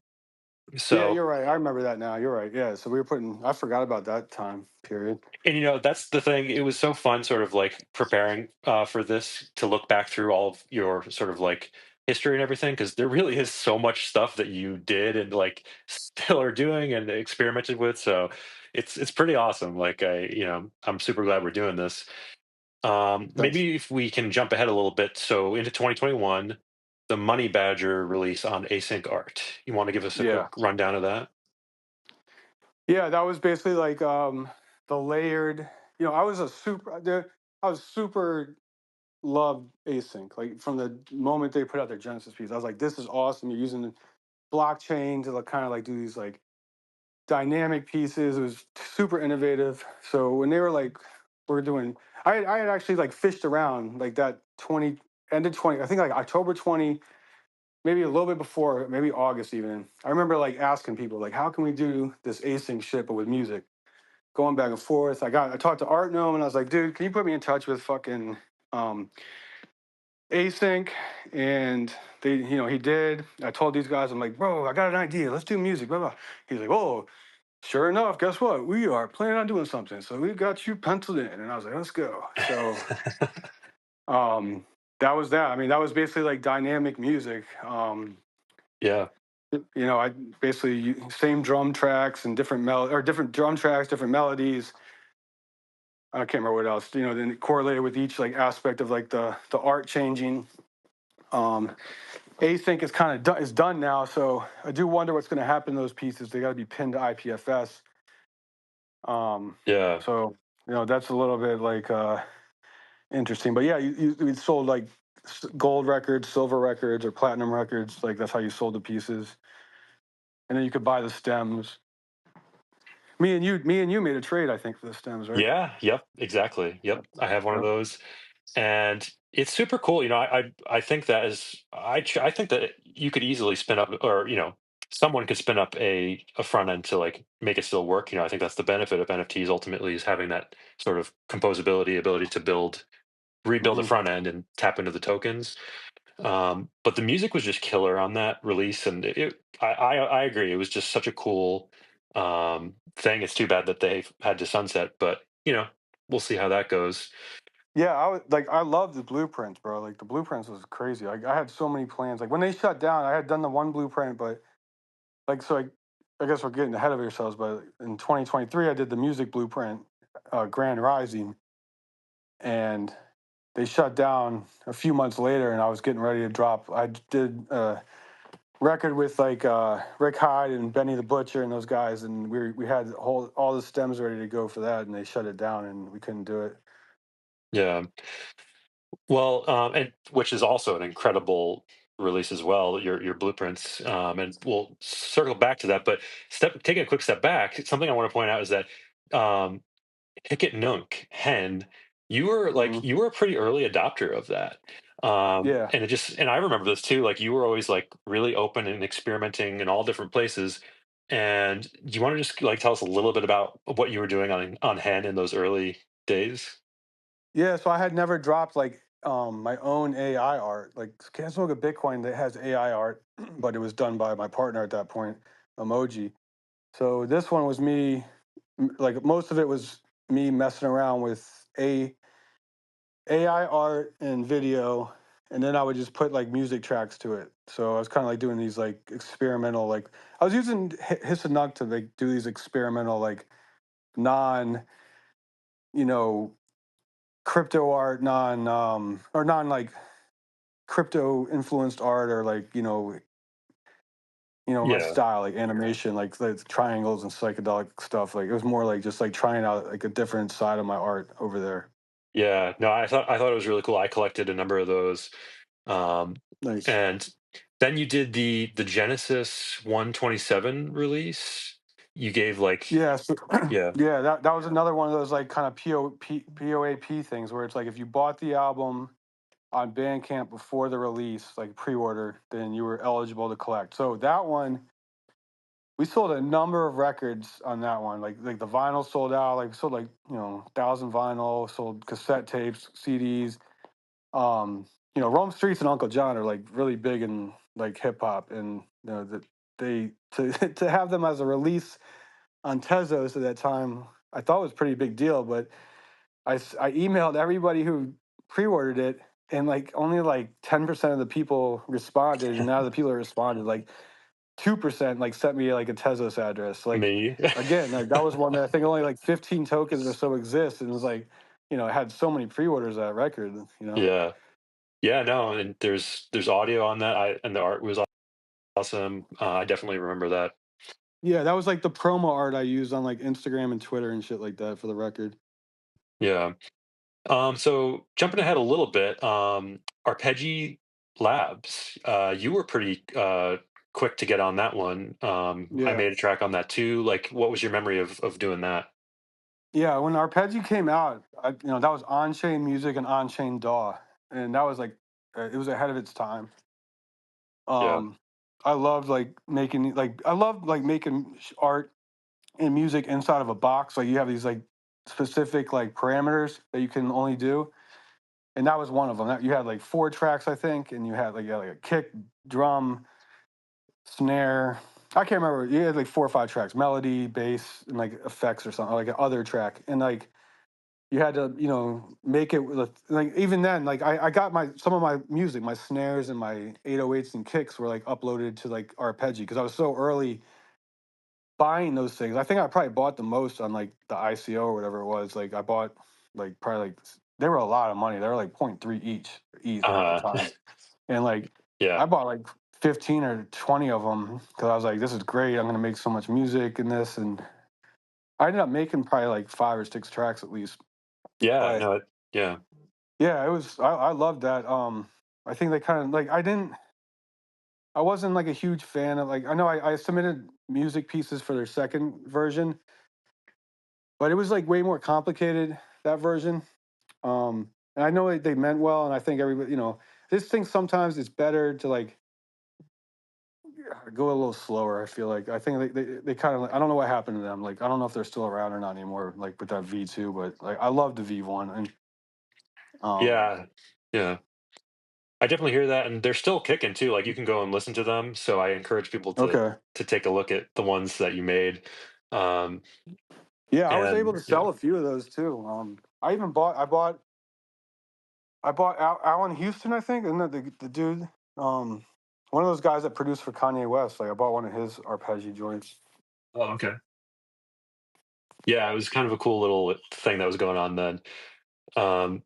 yeah, so you're right. I remember that now. You're right. Yeah, so we were putting. I forgot about that time period. and that's the thing. It was so fun, sort of like preparing for this to look back through all of your sort of like history and everything, because there really is so much stuff that you did and like still are doing and experimented with. So it's pretty awesome. Like I'm super glad we're doing this. Thanks. Maybe if we can jump ahead a little bit, so into 2021, the Money Badger release on Async Art. You want to give us a quick Yeah, rundown of that? yeah, that was basically like the layered. I was super loved async. Like from the moment they put out their Genesis piece, I was like, this is awesome. You're using the blockchain to like, kind of like do these like dynamic pieces. It was super innovative. So when they were like, we're doing, I had actually like fished around like that 20, ended 20, I think like October 20, maybe a little bit before, maybe August even. I remember like asking people like, how can we do this async shit but with music? Going back and forth. I talked to Art Gnome and I was like, dude, can you put me in touch with fucking um, async? And he did. I told these guys, I'm like, bro, I got an idea. Let's do music. Blah blah. He's like, oh, sure enough, guess what? We are planning on doing something. So we got you penciled in. And I was like, let's go. So um that was that. I mean, that was basically like dynamic music. Yeah, I basically same drum tracks and different drum tracks, different melodies. I can't remember what else. Then correlated with each like aspect of like the art changing. Um, Async is kind of is done now, so I do wonder what's going to happen to those pieces. They got to be pinned to IPFS. Um, yeah, so that's a little bit like interesting. But yeah, you sold like gold records, silver records, or platinum records. Like that's how you sold the pieces, and then you could buy the stems. Me and you made a trade, I think, for the stems, right? yeah, yep, exactly. Yep, I have one of Yep. those, and it's super cool. I think that I think that you could easily spin up, or someone could spin up a front end to like make it still work. I think that's the benefit of NFTs ultimately, is having that sort of composability, ability to rebuild a Hmm. front end and tap into the tokens. But the music was just killer on that release, and I agree. It was just such a cool thing. It's too bad that they've had to sunset, but we'll see how that goes. Yeah, I love the blueprints, bro. Like the blueprints was crazy. Like I had so many plans. Like when they shut down, I had done the one blueprint, but like so I guess we're getting ahead of ourselves. But in 2023, I did the music blueprint, Grand Rising, and they shut down a few months later, and I was getting ready to drop. I did a record with like Rick Hyde and Benny the Butcher and those guys, and we had all the stems ready to go for that, and they shut it down, and we couldn't do it. Yeah. Well, and which is also an incredible release as well. Your blueprints, and we'll circle back to that. But taking a quick step back, something I want to point out is that um, Hickett Nunk Hen, Hmm. you were a pretty early adopter of that. Yeah. And I remember this too, like you were always like really open and experimenting in all different places. And do you want to just like tell us a little bit about what you were doing on hand in those early days? Yeah, so I had never dropped like my own AI art. Like Can't Smoke a Bitcoin that has AI art, but it was done by my partner at that point, Emoji. So this one was me, like most of it was me messing around with AI art and video, and then I would just put like music tracks to it. So I was kind of like doing these like experimental, like I was using Hissanug to like do these experimental, like non, you know, crypto art, non or non like crypto influenced art, or like my Yeah. style, like animation, like the triangles and psychedelic stuff. Like it was more like just like trying out like a different side of my art over there. Yeah. No, I thought it was really cool. I collected a number of those. Um, Nice. and then you did the Genesis 127 release. You gave like Yeah, so, yeah, yeah, that was another one of those like kind of POAP things where it's like if you bought the album on Bandcamp before the release, like pre-order, then you were eligible to collect. So that one, we sold a number of records on that one. Like the vinyl sold out. Like we sold like 1,000 vinyl, sold cassette tapes, CDs. Um, Rome Streets and Uncle John are like really big in like hip hop, and that they to to have them as a release on Tezos at that time, I thought was a pretty big deal. But I emailed everybody who pre-ordered it, and like only like 10% of the people responded, and now the people that responded, like 2% like sent me like a Tezos address. Like me. again, like that was one that I think only like 15 tokens or so exist, and it was like it had so many pre-orders of that record. Yeah. Yeah, no, and there's audio on that. And the art was awesome. I definitely remember that. Yeah, that was like the promo art I used on like Instagram and Twitter and shit like that for the record. Yeah. So jumping ahead a little bit, Arpeggi Labs, you were pretty quick to get on that one. I Yeah. made a track on that too. Like, what was your memory of doing that? Yeah, when Arpeggi came out, that was on-chain music and on-chain DAW, and that was like it was ahead of its time. Yeah. Um, I loved like making art and music inside of a box. Like you have these like specific like parameters that you can only do, and that was one of them. You had like four tracks, I think, and you had like a kick, drum, snare. I can't remember. You had like four or five tracks: melody, bass, and like effects or something, like an other track, and like you had to make it with like even then like I got my some of my music, my snares and my 808s and kicks were like uploaded to like Arpeggi because I was so early buying those things. I think I probably bought the most on like the ICO or whatever it was. Like I bought like probably like they were a lot of money. They were like point 0.3 each ether at the Uh, time, and like yeah. I bought like 15 or 20 of them because I was like, this is great. I'm gonna make so much music in this, and I ended up making probably like five or six tracks at least. Yeah. But No. Yeah. yeah, it was. I loved that. I think they kind of like. I wasn't like a huge fan of like. I know I submitted music pieces for their second version, but it was like way more complicated that version. And I know they meant well, and I think everybody, this thing sometimes it's better to like go a little slower. I feel like I think they kind of I don't know what happened to them. Like I don't know if they're still around or not anymore. Like with that V2, but like I love the V1 and um Yeah. Yeah. I definitely hear that, and they're still kicking too. Like you can go and listen to them. So I encourage people okay. to take a look at the ones that you made. Um, Yeah, I was able and to yeah. sell a few of those too. I bought Alan Houston, I think, and the dude, um, one of those guys that produced for Kanye West. Like I bought one of his arpeggi joints. Oh, okay. Yeah, it was kind of a cool little thing that was going on then. Um,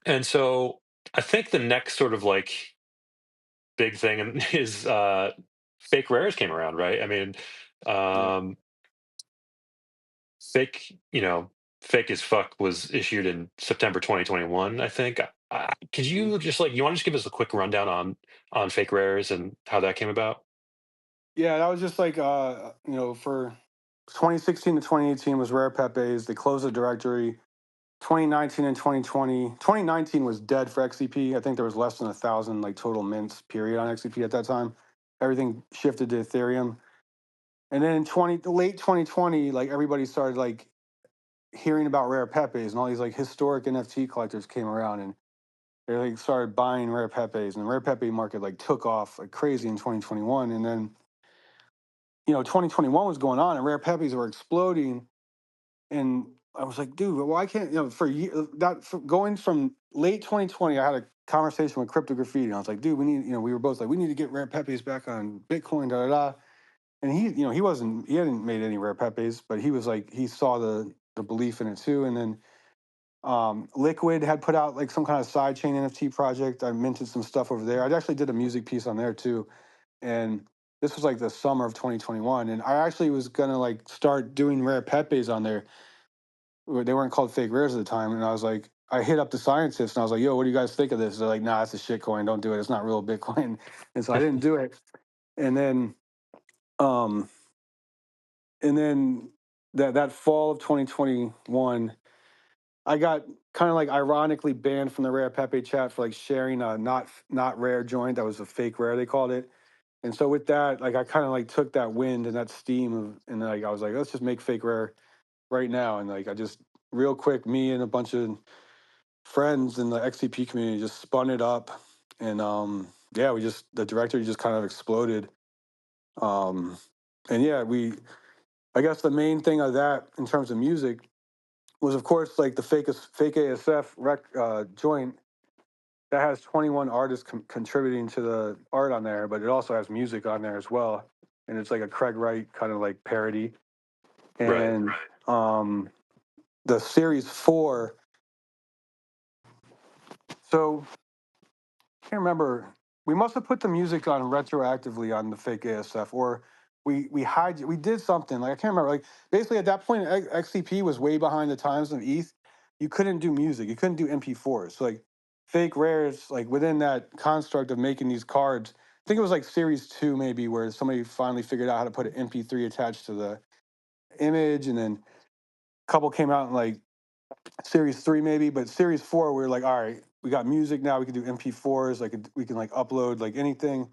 and so I think the next sort of like big thing is fake rares came around, right? I mean, Yeah, um, fake, fake as fuck was issued in September 2021, I think. Could mhm. you just like you want to just give us a quick rundown on fake rares and how that came about? Yeah, that was just like for 2016 to 2018 was Rare Pepe's. They closed the directory. 2019 and 2020. 2019 was dead for XCP. I think there was less than 1,000 like total mints period on XCP at that time. Everything shifted to Ethereum. And then in late 2020, like everybody started like hearing about rare pepes, and all these like historic NFT collectors came around, and they like started buying rare pepes, and the rare pepe market like took off like crazy in 2021. And then 2021 was going on, and rare pepes were exploding. And I was like, dude, why can't for going from late 2020, I had a conversation with Crypto Graffiti. And I was like, dude, we need, we were both like, we need to get rare pepes back on Bitcoin, da da da. And he hadn't made any rare pepes, but he was like, he saw the belief in it too. And then Liquid had put out like some kind of sidechain NFT project. I minted some stuff over there. I actually did a music piece on there too. And this was like the summer of 2021. And I actually was gonna like start doing rare pepes on there. They weren't called fake rares at the time. And I was like, I hit up the scientists and I was like, yo, what do you guys think of this? They're like, nah, it's a shit coin. Don't do it. It's not real Bitcoin. And so I didn't do it. And then um and then that fall of 2021, I got kind of like ironically banned from the Rare Pepe chat for like sharing a not rare joint that was a fake rare, they called it. And so with that, like I kind of like took that wind and that steam of, and like I was like, let's just make fake rare right now. And like I just real quick, me and a bunch of friends in the XCP community just spun it up. And yeah, we just the directory just kind of exploded. Um and yeah, we I guess the main thing of that in terms of music was of course like the fake ASF joint that has 21 artists contributing to the art on there, but it also has music on there as well, and it's like a Craig Wright kind of like parody. Right. And the series four. So I can't remember. We must have put the music on retroactively on the fake ASF, or we did something like I can't remember. Like basically at that point, XCP was way behind the times of ETH. You couldn't do music. You couldn't do MP4s. So like fake rares, like within that construct of making these cards. I think it was like series two maybe, where somebody finally figured out how to put an MP3 attached to the image, and then a couple came out in like series three maybe, but series four we were like, all right, we got music now. We can do MP4s. Like we can like upload like anything,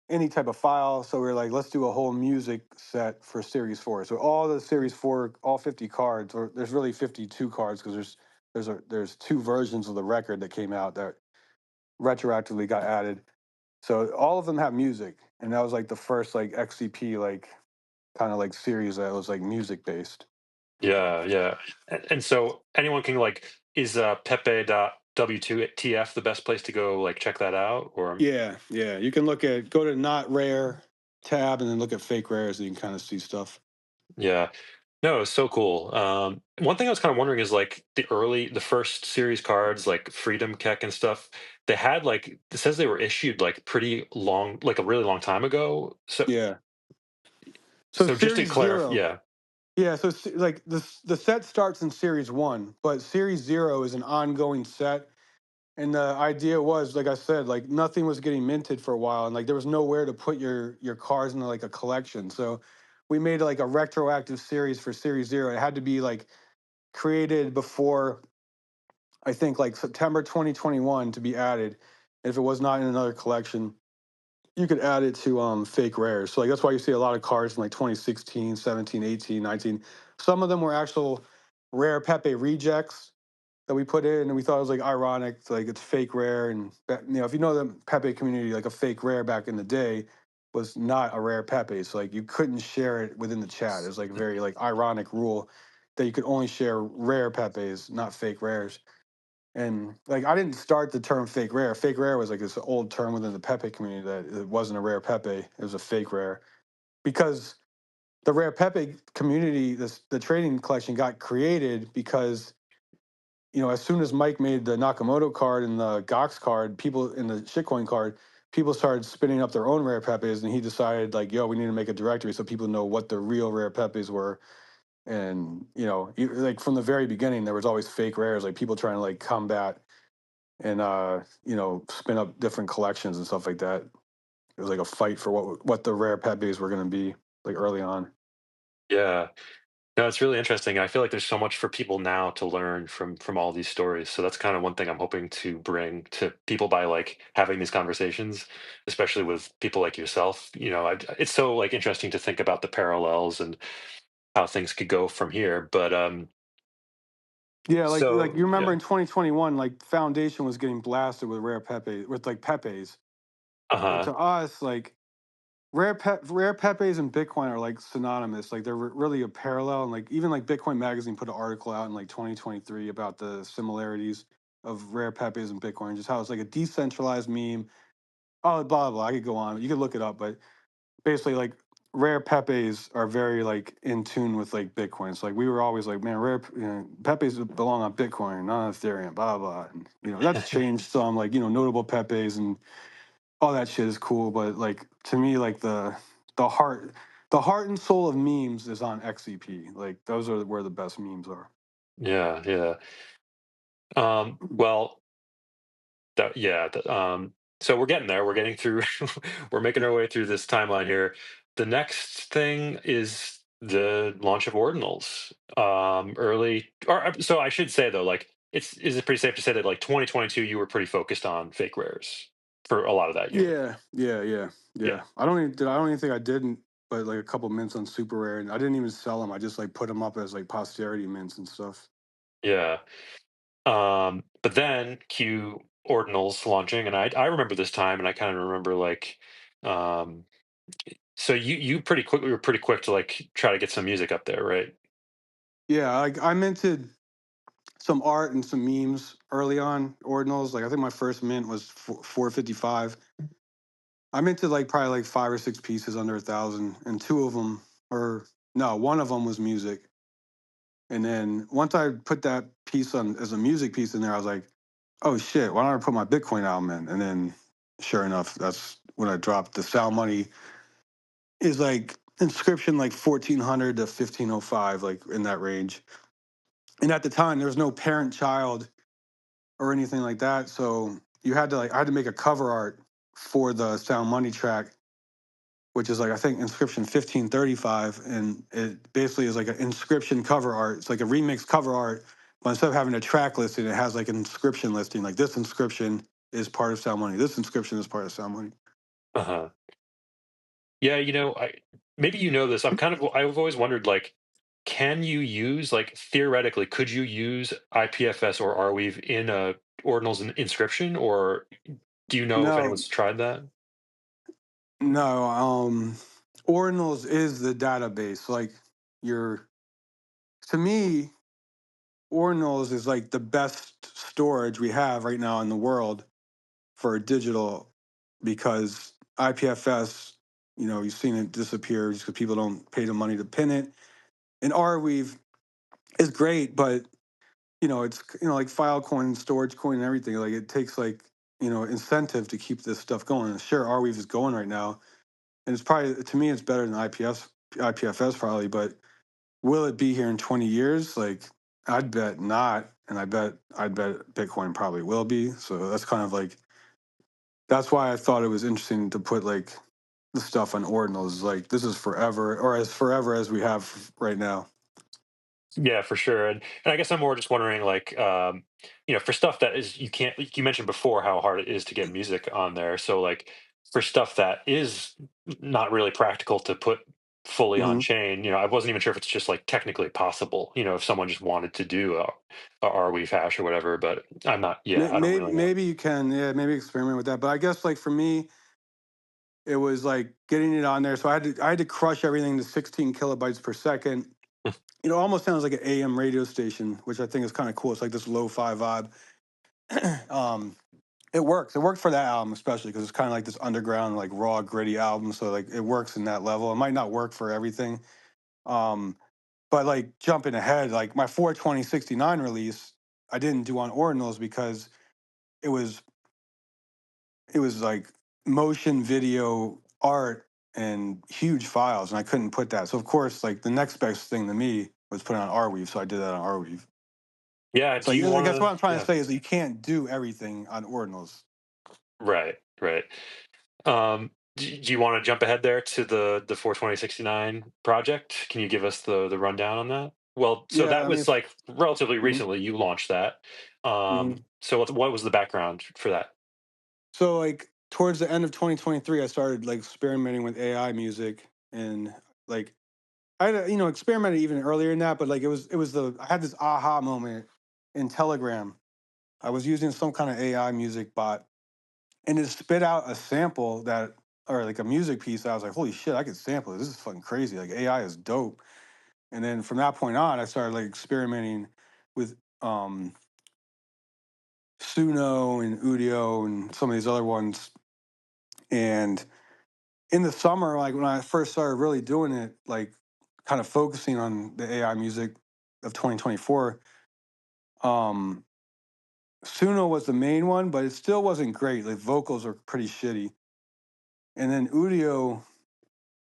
any type of file. So we are like, let's do a whole music set for series four. So all the series four, all 50 cards, or there's really 52 cards because there's two versions of the record that came out that retroactively got added. So all of them have music, and that was like the first like XCP like kind of like series that was like music based. Yeah, yeah. And so anyone can like is pepe.w2tf the best place to go like check that out or Yeah, yeah. You can go to not rare tab and then look at fake rares and you can kind of see stuff. yeah. No, it's so cool. One thing I was kind of wondering is like the first series cards, like Freedom Keck and stuff, they had like it says they were issued like pretty long, like a really long time ago. So, Yeah. So so just to series clarify, zero. yeah, Yeah, so like the set starts in series one, but series zero is an ongoing set. And the idea was, like I said, like nothing was getting minted for a while, and like there was nowhere to put your cards into like a collection. So we made like a retroactive series for series zero. It had to be like created before I think like September 2021 to be added. If it was not in another collection, you could add it to fake rares. So like that's why you see a lot of cards from like 2016, 17, 18, 19. Some of them were actual rare Pepe rejects that we put in, and we thought it was like ironic, like it's fake rare. And if you know the Pepe community, like a fake rare back in the day was not a rare Pepe. So like you couldn't share it within the chat. It was like a very like ironic rule that you could only share rare Pepes, not fake rares. And like I didn't start the term fake rare. Fake rare was like this old term within the Pepe community that it wasn't a rare Pepe. It was a fake rare because the rare Pepe community, the trading collection got created because as soon as Mike made the Nakamoto card and the Gox card, people in the shitcoin card, people started spinning up their own rare Pepes, and he decided like, yo, we need to make a directory so people know what the real rare Pepes were. And like from the very beginning, there was always fake rares, like people trying to like combat and spin up different collections and stuff like that. It was like a fight for what the rare pet bays were going to be like early on. yeah. No, it's really interesting. I feel like there's so much for people now to learn from all these stories. So that's kind of one thing I'm hoping to bring to people by like having these conversations, especially with people like yourself. It's so like interesting to think about the parallels and how things could go from here. But Yeah, like so you remember yeah, in 2021, like Foundation was getting blasted with rare Pepe with like Pepe's. But uh-huh, to us, like rare Pepes and Bitcoin are like synonymous. Like they're really a parallel. And like even like Bitcoin Magazine put an article out in like 2023 about the similarities of rare Pepes and Bitcoin, just how it's like a decentralized meme. Oh, blah blah. I could go on. You could look it up, but basically like rare Pepes are very like in tune with like Bitcoin. So like we were always like, man, Pepes belong on Bitcoin, not on Ethereum, blah blah. And that's changed some. Like notable Pepes and all that shit is cool, but like to me, like the heart, the heart and soul of memes is on XCP. Like those are where the best memes are. yeah, yeah. Well, yeah. So we're getting there. We're getting through. We're making our way through this timeline here. The next thing is the launch of ordinals. Early, or so I should say though, like is it pretty safe to say that like 2022, you were pretty focused on fake rares for a lot of that year? Yeah, yeah, yeah, Yeah, yeah. I don't even think I didn't, but like a couple mints on super rare, and I didn't even sell them. I just like put them up as like posterity mints and stuff. yeah. But then Q ordinals launching, and I remember this time, and I kind of remember like, um, so you pretty quickly were pretty quick to like try to get some music up there, right? Yeah, like I minted some art and some memes early on ordinals. Like I think my first mint was 455. I minted like probably like 5 or 6 pieces under 1,000, and two of them, or no, one of them was music. And then once I put that piece on as a music piece in there, I was like, oh shit, why don't I put my Bitcoin album in? And then sure enough, that's when I dropped the sound money is like inscription like 1400 to 1505, like in that range. And at the time there was no parent child or anything like that. So I had to make a cover art for the sound money track, which is like I think inscription 1535, and it basically is like an inscription cover art. It's like a remix cover art, but instead of having a track listing, it has like an inscription listing. Like this inscription is part of Sound Money. This inscription is part of Sound Money. Uh-huh. Yeah, I maybe you know this. I've always wondered like, can you use like theoretically, could you use IPFS or Arweave in a ordinals inscription, or do you know if No, anyone's tried that? no. Ordinals is the database. Like your to me, Ordinals is like the best storage we have right now in the world for digital because IPFS, you've seen it disappear just because people don't pay the money to pin it. And Arweave is great, but it's like Filecoin, storage coin, and everything. Like it takes like incentive to keep this stuff going. And sure, Arweave is going right now, and it's probably to me it's better than IPFS probably. But will it be here in 20 years? Like I'd bet not, and I'd bet Bitcoin probably will be. So that's kind of like that's why I thought it was interesting to put like the stuff on ordinals. Like this is forever, or as forever as we have right now. Yeah, for sure. And I guess I'm more just wondering, like, for stuff that is you can't. Like you mentioned before how hard it is to get music on there. So, like, for stuff that is not really practical to put fully on hmm chain, I wasn't even sure if it's just like technically possible. If someone just wanted to do a Arweave hash or whatever. But I'm not. Yeah, I don't Maybe really know. maybe you can, yeah, maybe experiment with that. But I guess like for me, it was like getting it on there. So I had to crush everything to 16 kilobytes per second. It almost sounds like an AM radio station, which I think is kind of cool. It's like this lo-fi vibe. um, it works. It worked for that album especially because it's kind of like this underground, like raw, gritty album. So like it works in that level. It might not work for everything. Um, but like jumping ahead, like my 42069 release, I didn't do on ordinals because it was it was like motion video art and huge files, and I couldn't put that. So of course, like the next best thing to me was put on Arweave, so I did that on Arweave. Yeah. So Do you I want guess what to? I'm trying to Yeah. say is that you can't do everything on ordinals. Right. Right. Do you want to jump ahead there to the 42069 project? Can you give us the rundown on that? Well, so Yeah, that I mean, was like relatively mhm, recently you launched that. mhm. So what was the background for that? So like towards the end of 2023, I started like experimenting with AI music, and like I had, experimented even earlier in that, but like it was the I had this aha moment in Telegram. I was using some kind of AI music bot, and it spit out a sample that, or like a music piece that I was like, holy shit, I could sample it. This is fucking crazy. Like AI is dope. And then from that point on, I started like experimenting with Suno and Udio and some of these other ones. And in the summer, like when I first started really doing it, like kind of focusing on the AI music of 2024, um, Suno was the main one, but it still wasn't great. Like vocals are pretty shitty. And then Udio,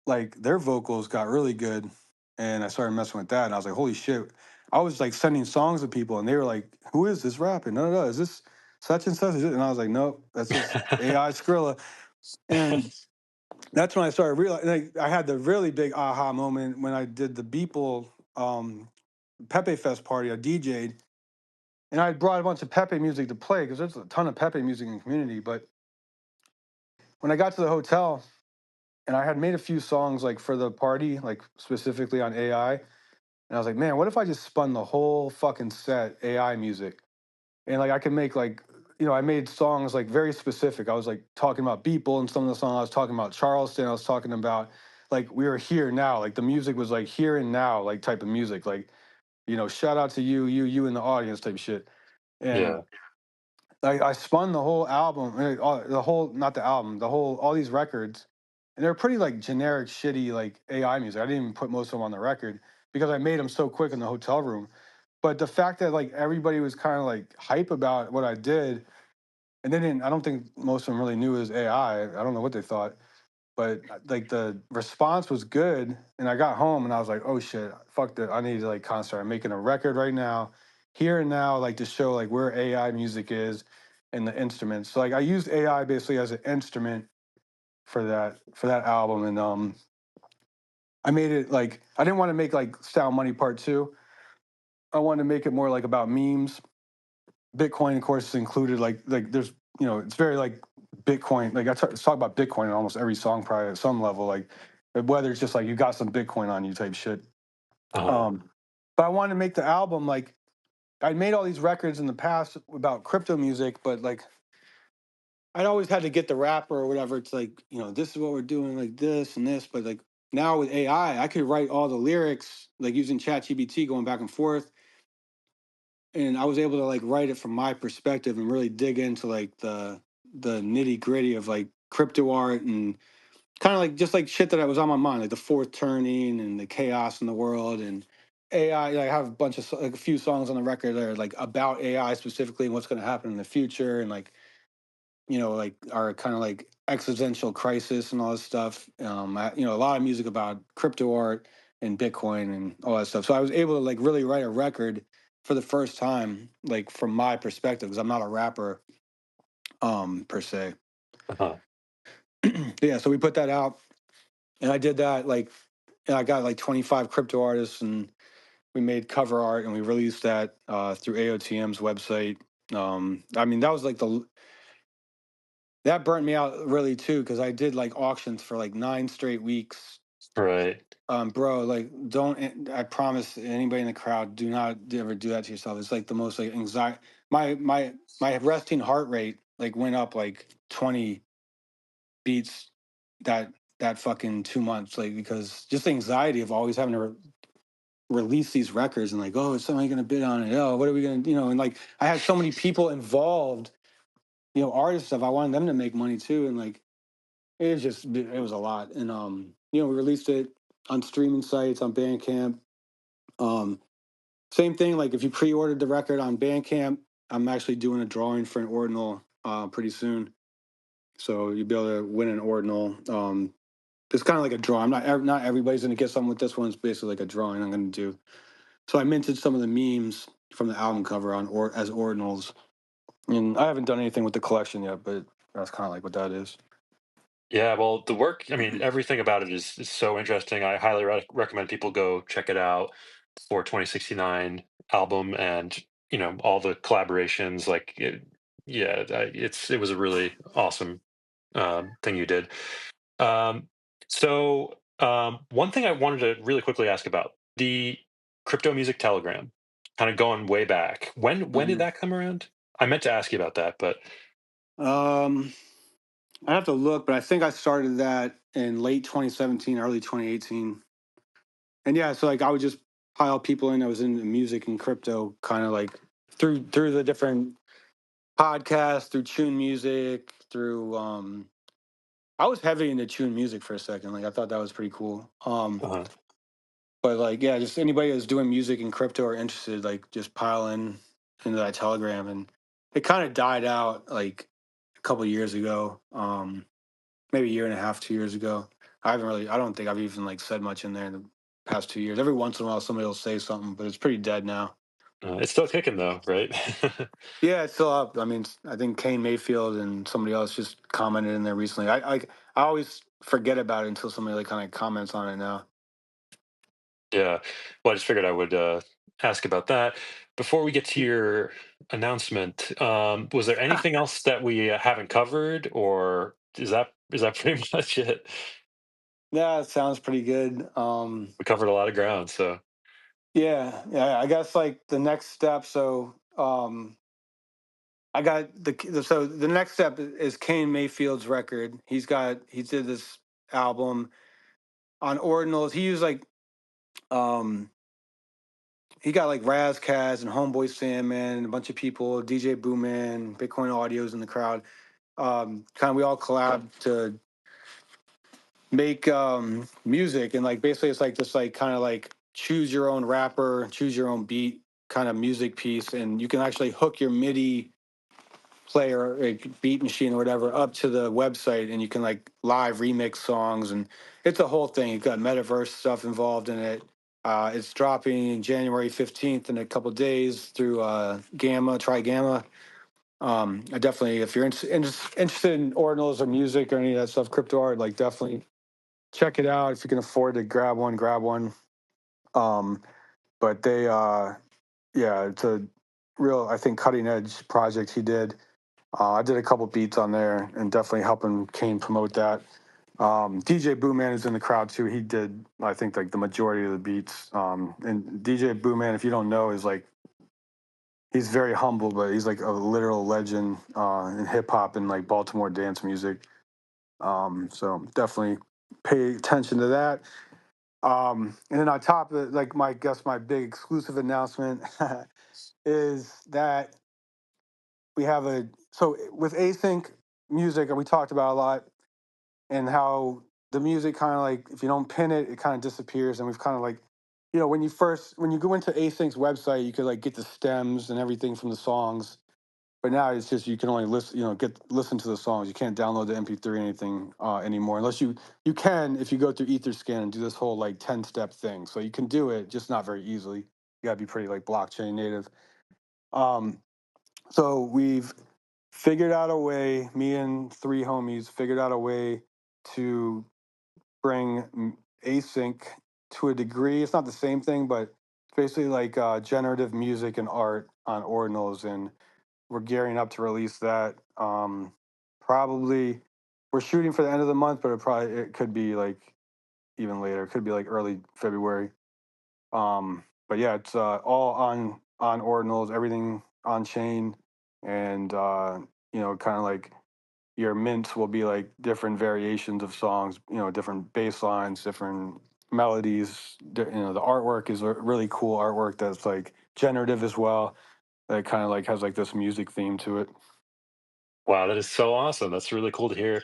like their vocals got really good, and I started messing with that, and I was like, holy shit. I was like sending songs to people, and they were like, who is this rapping? No, no, no, is this such and such? Is it? And I was like, nope, that's just AI Skrilla. And that's when I started realizing, like, I had the really big aha moment when I did the Beeple Pepe Fest party. I DJ'd, and I brought a bunch of Pepe music to play because there's a ton of Pepe music in the community. But when I got to the hotel, and I had made a few songs like for the party, like specifically on AI. And I was like, man, what if I just spun the whole fucking set AI music? And like I could make like, I made songs like very specific. I was like talking about Beeple and some of the songs. I was talking about Charleston. I was talking about like we were here now. Like the music was like here and now, like type of music. Like, shout out to you in the audience type shit. And Yeah. I spun the whole album, the whole, not the album, the whole, all these records, and they're pretty like generic, shitty like AI music. I didn't even put most of them on the record because I made them so quick in the hotel room. But the fact that like everybody was kind of like hype about what I did, and they didn't, I don't think most of them really knew it was AI. I don't know what they thought, but like the response was good. And I got home and I was like, oh shit, fuck that. I need to like concentrate. I'm making a record right now, here and now, like to show like where AI music is and the instruments. So like I used AI basically as an instrument for that album. And I made it like I didn't want to make like Sound Money Part Two. I wanted to make it more like about memes. Bitcoin, of course, is included. Like there's it's very like Bitcoin. Like talk about Bitcoin in almost every song, probably at some level. Like whether it's just like you got some Bitcoin on you type shit. Uh-huh. Um, but I wanted to make the album like I made all these records in the past about crypto music, but like I'd always had to get the rapper or whatever. It's like this is what we're doing, like this and this. But like now with AI, I could write all the lyrics like using ChatGPT, going back and forth, and I was able to like write it from my perspective and really dig into like the nitty gritty of like crypto art and kind of like just like shit that I was on my mind, like the fourth turning and the chaos in the world and AI. I have a bunch of like a few songs on the record that are like about AI specifically and what's going to happen in the future and like like our kind of like existential crisis and all this stuff. A lot of music about crypto art and Bitcoin and all that stuff. So I was able to like really write a record for the first time, like from my perspective, because I'm not a rapper, per se. Uh-huh. Yeah, so we put that out, and I did that like, and I got like 25 crypto artists, and we made cover art, and we released that through AOTM's website. I mean, that was like that burnt me out really too because I did like auctions for like 9 straight weeks. Right. Bro, like don't. I promise anybody in the crowd, do not ever do that to yourself. It's like the most like anxiety. My resting heart rate like went up like 20 beats that fucking 2 months, like because just the anxiety of always having to release these records and like, oh, is somebody gonna bid on it? Oh, what are we gonna, and like I had so many people involved, artists stuff. I wanted them to make money too, and like it was a lot. And we released it on streaming sites on Bandcamp. Um, Same thing. Like if you pre-ordered the record on Bandcamp, I'm actually doing a drawing for an ordinal pretty soon, so you'll be able to win an ordinal. It's kind of like a draw. Not everybody's gonna get something with this one. It's basically like a drawing I'm gonna do. So I minted some of the memes from the album cover on or as ordinals, and I haven't done anything with the collection yet, but that's kind of like what that is. Yeah, well, the work, I mean, everything about it is so interesting. I highly recommend people go check it out for 2069 album and, all the collaborations. Yeah, it was a really awesome thing you did. Um, one thing I wanted to really quickly ask about the crypto music telegram, kind of going way back. When did Mhm. that come around? I meant to ask you about that, but Um, I have to look, but I think I started that in late 2017, early 2018. And yeah, so like I would just pile people in. I was into music and crypto, kind of like through the different podcasts, through Tune Music, through I was heavy into Tune Music for a second. Like I thought that was pretty cool. uh, But like yeah, just anybody that's doing music and crypto or interested, like just pile in into that Telegram, and it kind of died out like a couple years ago. Maybe a year and a half, 2 years ago. I don't think I've even like said much in there in the past 2 years. Every once in a while, somebody will say something, but it's pretty dead now. it's still kicking though, right? Yeah, it's still up. I mean, I think Kane Mayfield and somebody else just commented in there recently. I always forget about it until somebody like kind of comments on it now. Yeah. Well, I just figured I would ask about that. Before we get to your announcement, was there anything else that we haven't covered, or is that pretty much it? Yeah, it sounds pretty good. We covered a lot of ground, so Yeah, yeah. I guess like the next step. So I got so the next step is Kane Mayfield's record. He did this album on ordinals. He used like um he got like Razkaz and Homeboy Sandman and a bunch of people, DJ Booman, Bitcoin Audio's in the crowd. Kind of we all collab to make music, and like basically it's like this like kind of like choose your own rapper, choose your own beat kind of music piece, and you can actually hook your MIDI player, like beat machine or whatever, up to the website, and you can like live remix songs, and it's a whole thing. You've got metaverse stuff involved in it. It's dropping January 15th in a couple days through Gamma, Try Gamma. I definitely, if you're interested in ordinals or music or any of that stuff, crypto art, like definitely check it out. If you can afford to grab one, grab one. Um, but yeah, it's a real, I think, cutting edge project he did. I did a couple beats on there and definitely helping Kane promote that. DJ Booman is in the crowd too. He did, I think, like the majority of the beats. And DJ Booman, if you don't know, is like he's very humble, but he's like a literal legend in hip hop and like Baltimore dance music. So definitely pay attention to that. And then on top of it, like my guess, my big exclusive announcement is that we have a so with async music, and we talked about a lot, and how the music kind of like if you don't pin it, it kind of disappears. And we've kind of like, when you go into Async's website, you could like get the stems and everything from the songs. But now it's just you can only listen, listen to the songs. You can't download the MP3 or anything anymore, unless you can if you go through EtherScan and do this whole like 10-step thing. So you can do it, just not very easily. You gotta be pretty like blockchain native. Um, so we've figured out a way. Me and three homies figured out a way to bring async to a degree. It's not the same thing, but it's basically like generative music and art on ordinals, and we're gearing up to release that. Probably we're shooting for the end of the month, but it could be like even later. It could be like early February. But yeah, it's all on ordinals, everything on chain, and kind of like your mints will be like different variations of songs, different bass lines, different melodies. The artwork is a really cool artwork that's like generative as well. That kind of like has like this music theme to it. wow, that is so awesome. That's really cool to hear.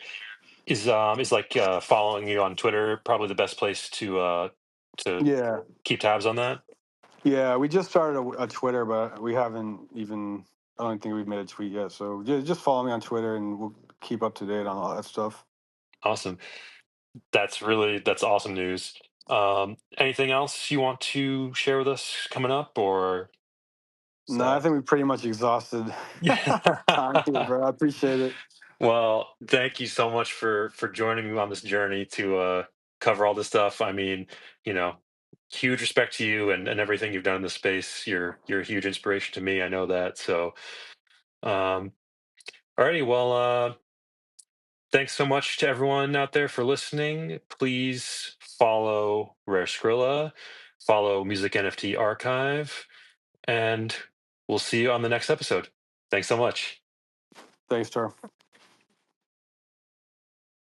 Is like following you on Twitter probably the best place to Yeah, keep tabs on that? yeah. We just started a Twitter, but we haven't even. I don't think we've made a tweet yet. So just follow me on Twitter, and we'll keep up to date on all that stuff. Awesome. That's awesome news. Anything else you want to share with us coming up, or is No, I that? think we pretty much exhausted Yeah. time here, bro. I appreciate it. Well, thank you so much for joining me on this journey to cover all this stuff. I mean, you know, huge respect to you and everything you've done in this space. You're a huge inspiration to me. I know that. So, um, alrighty. Well, thanks so much to everyone out there for listening. Please follow Rare Scrilla, follow Music NFT Archive, and we'll see you on the next episode. Thanks so much. Thanks, Tar.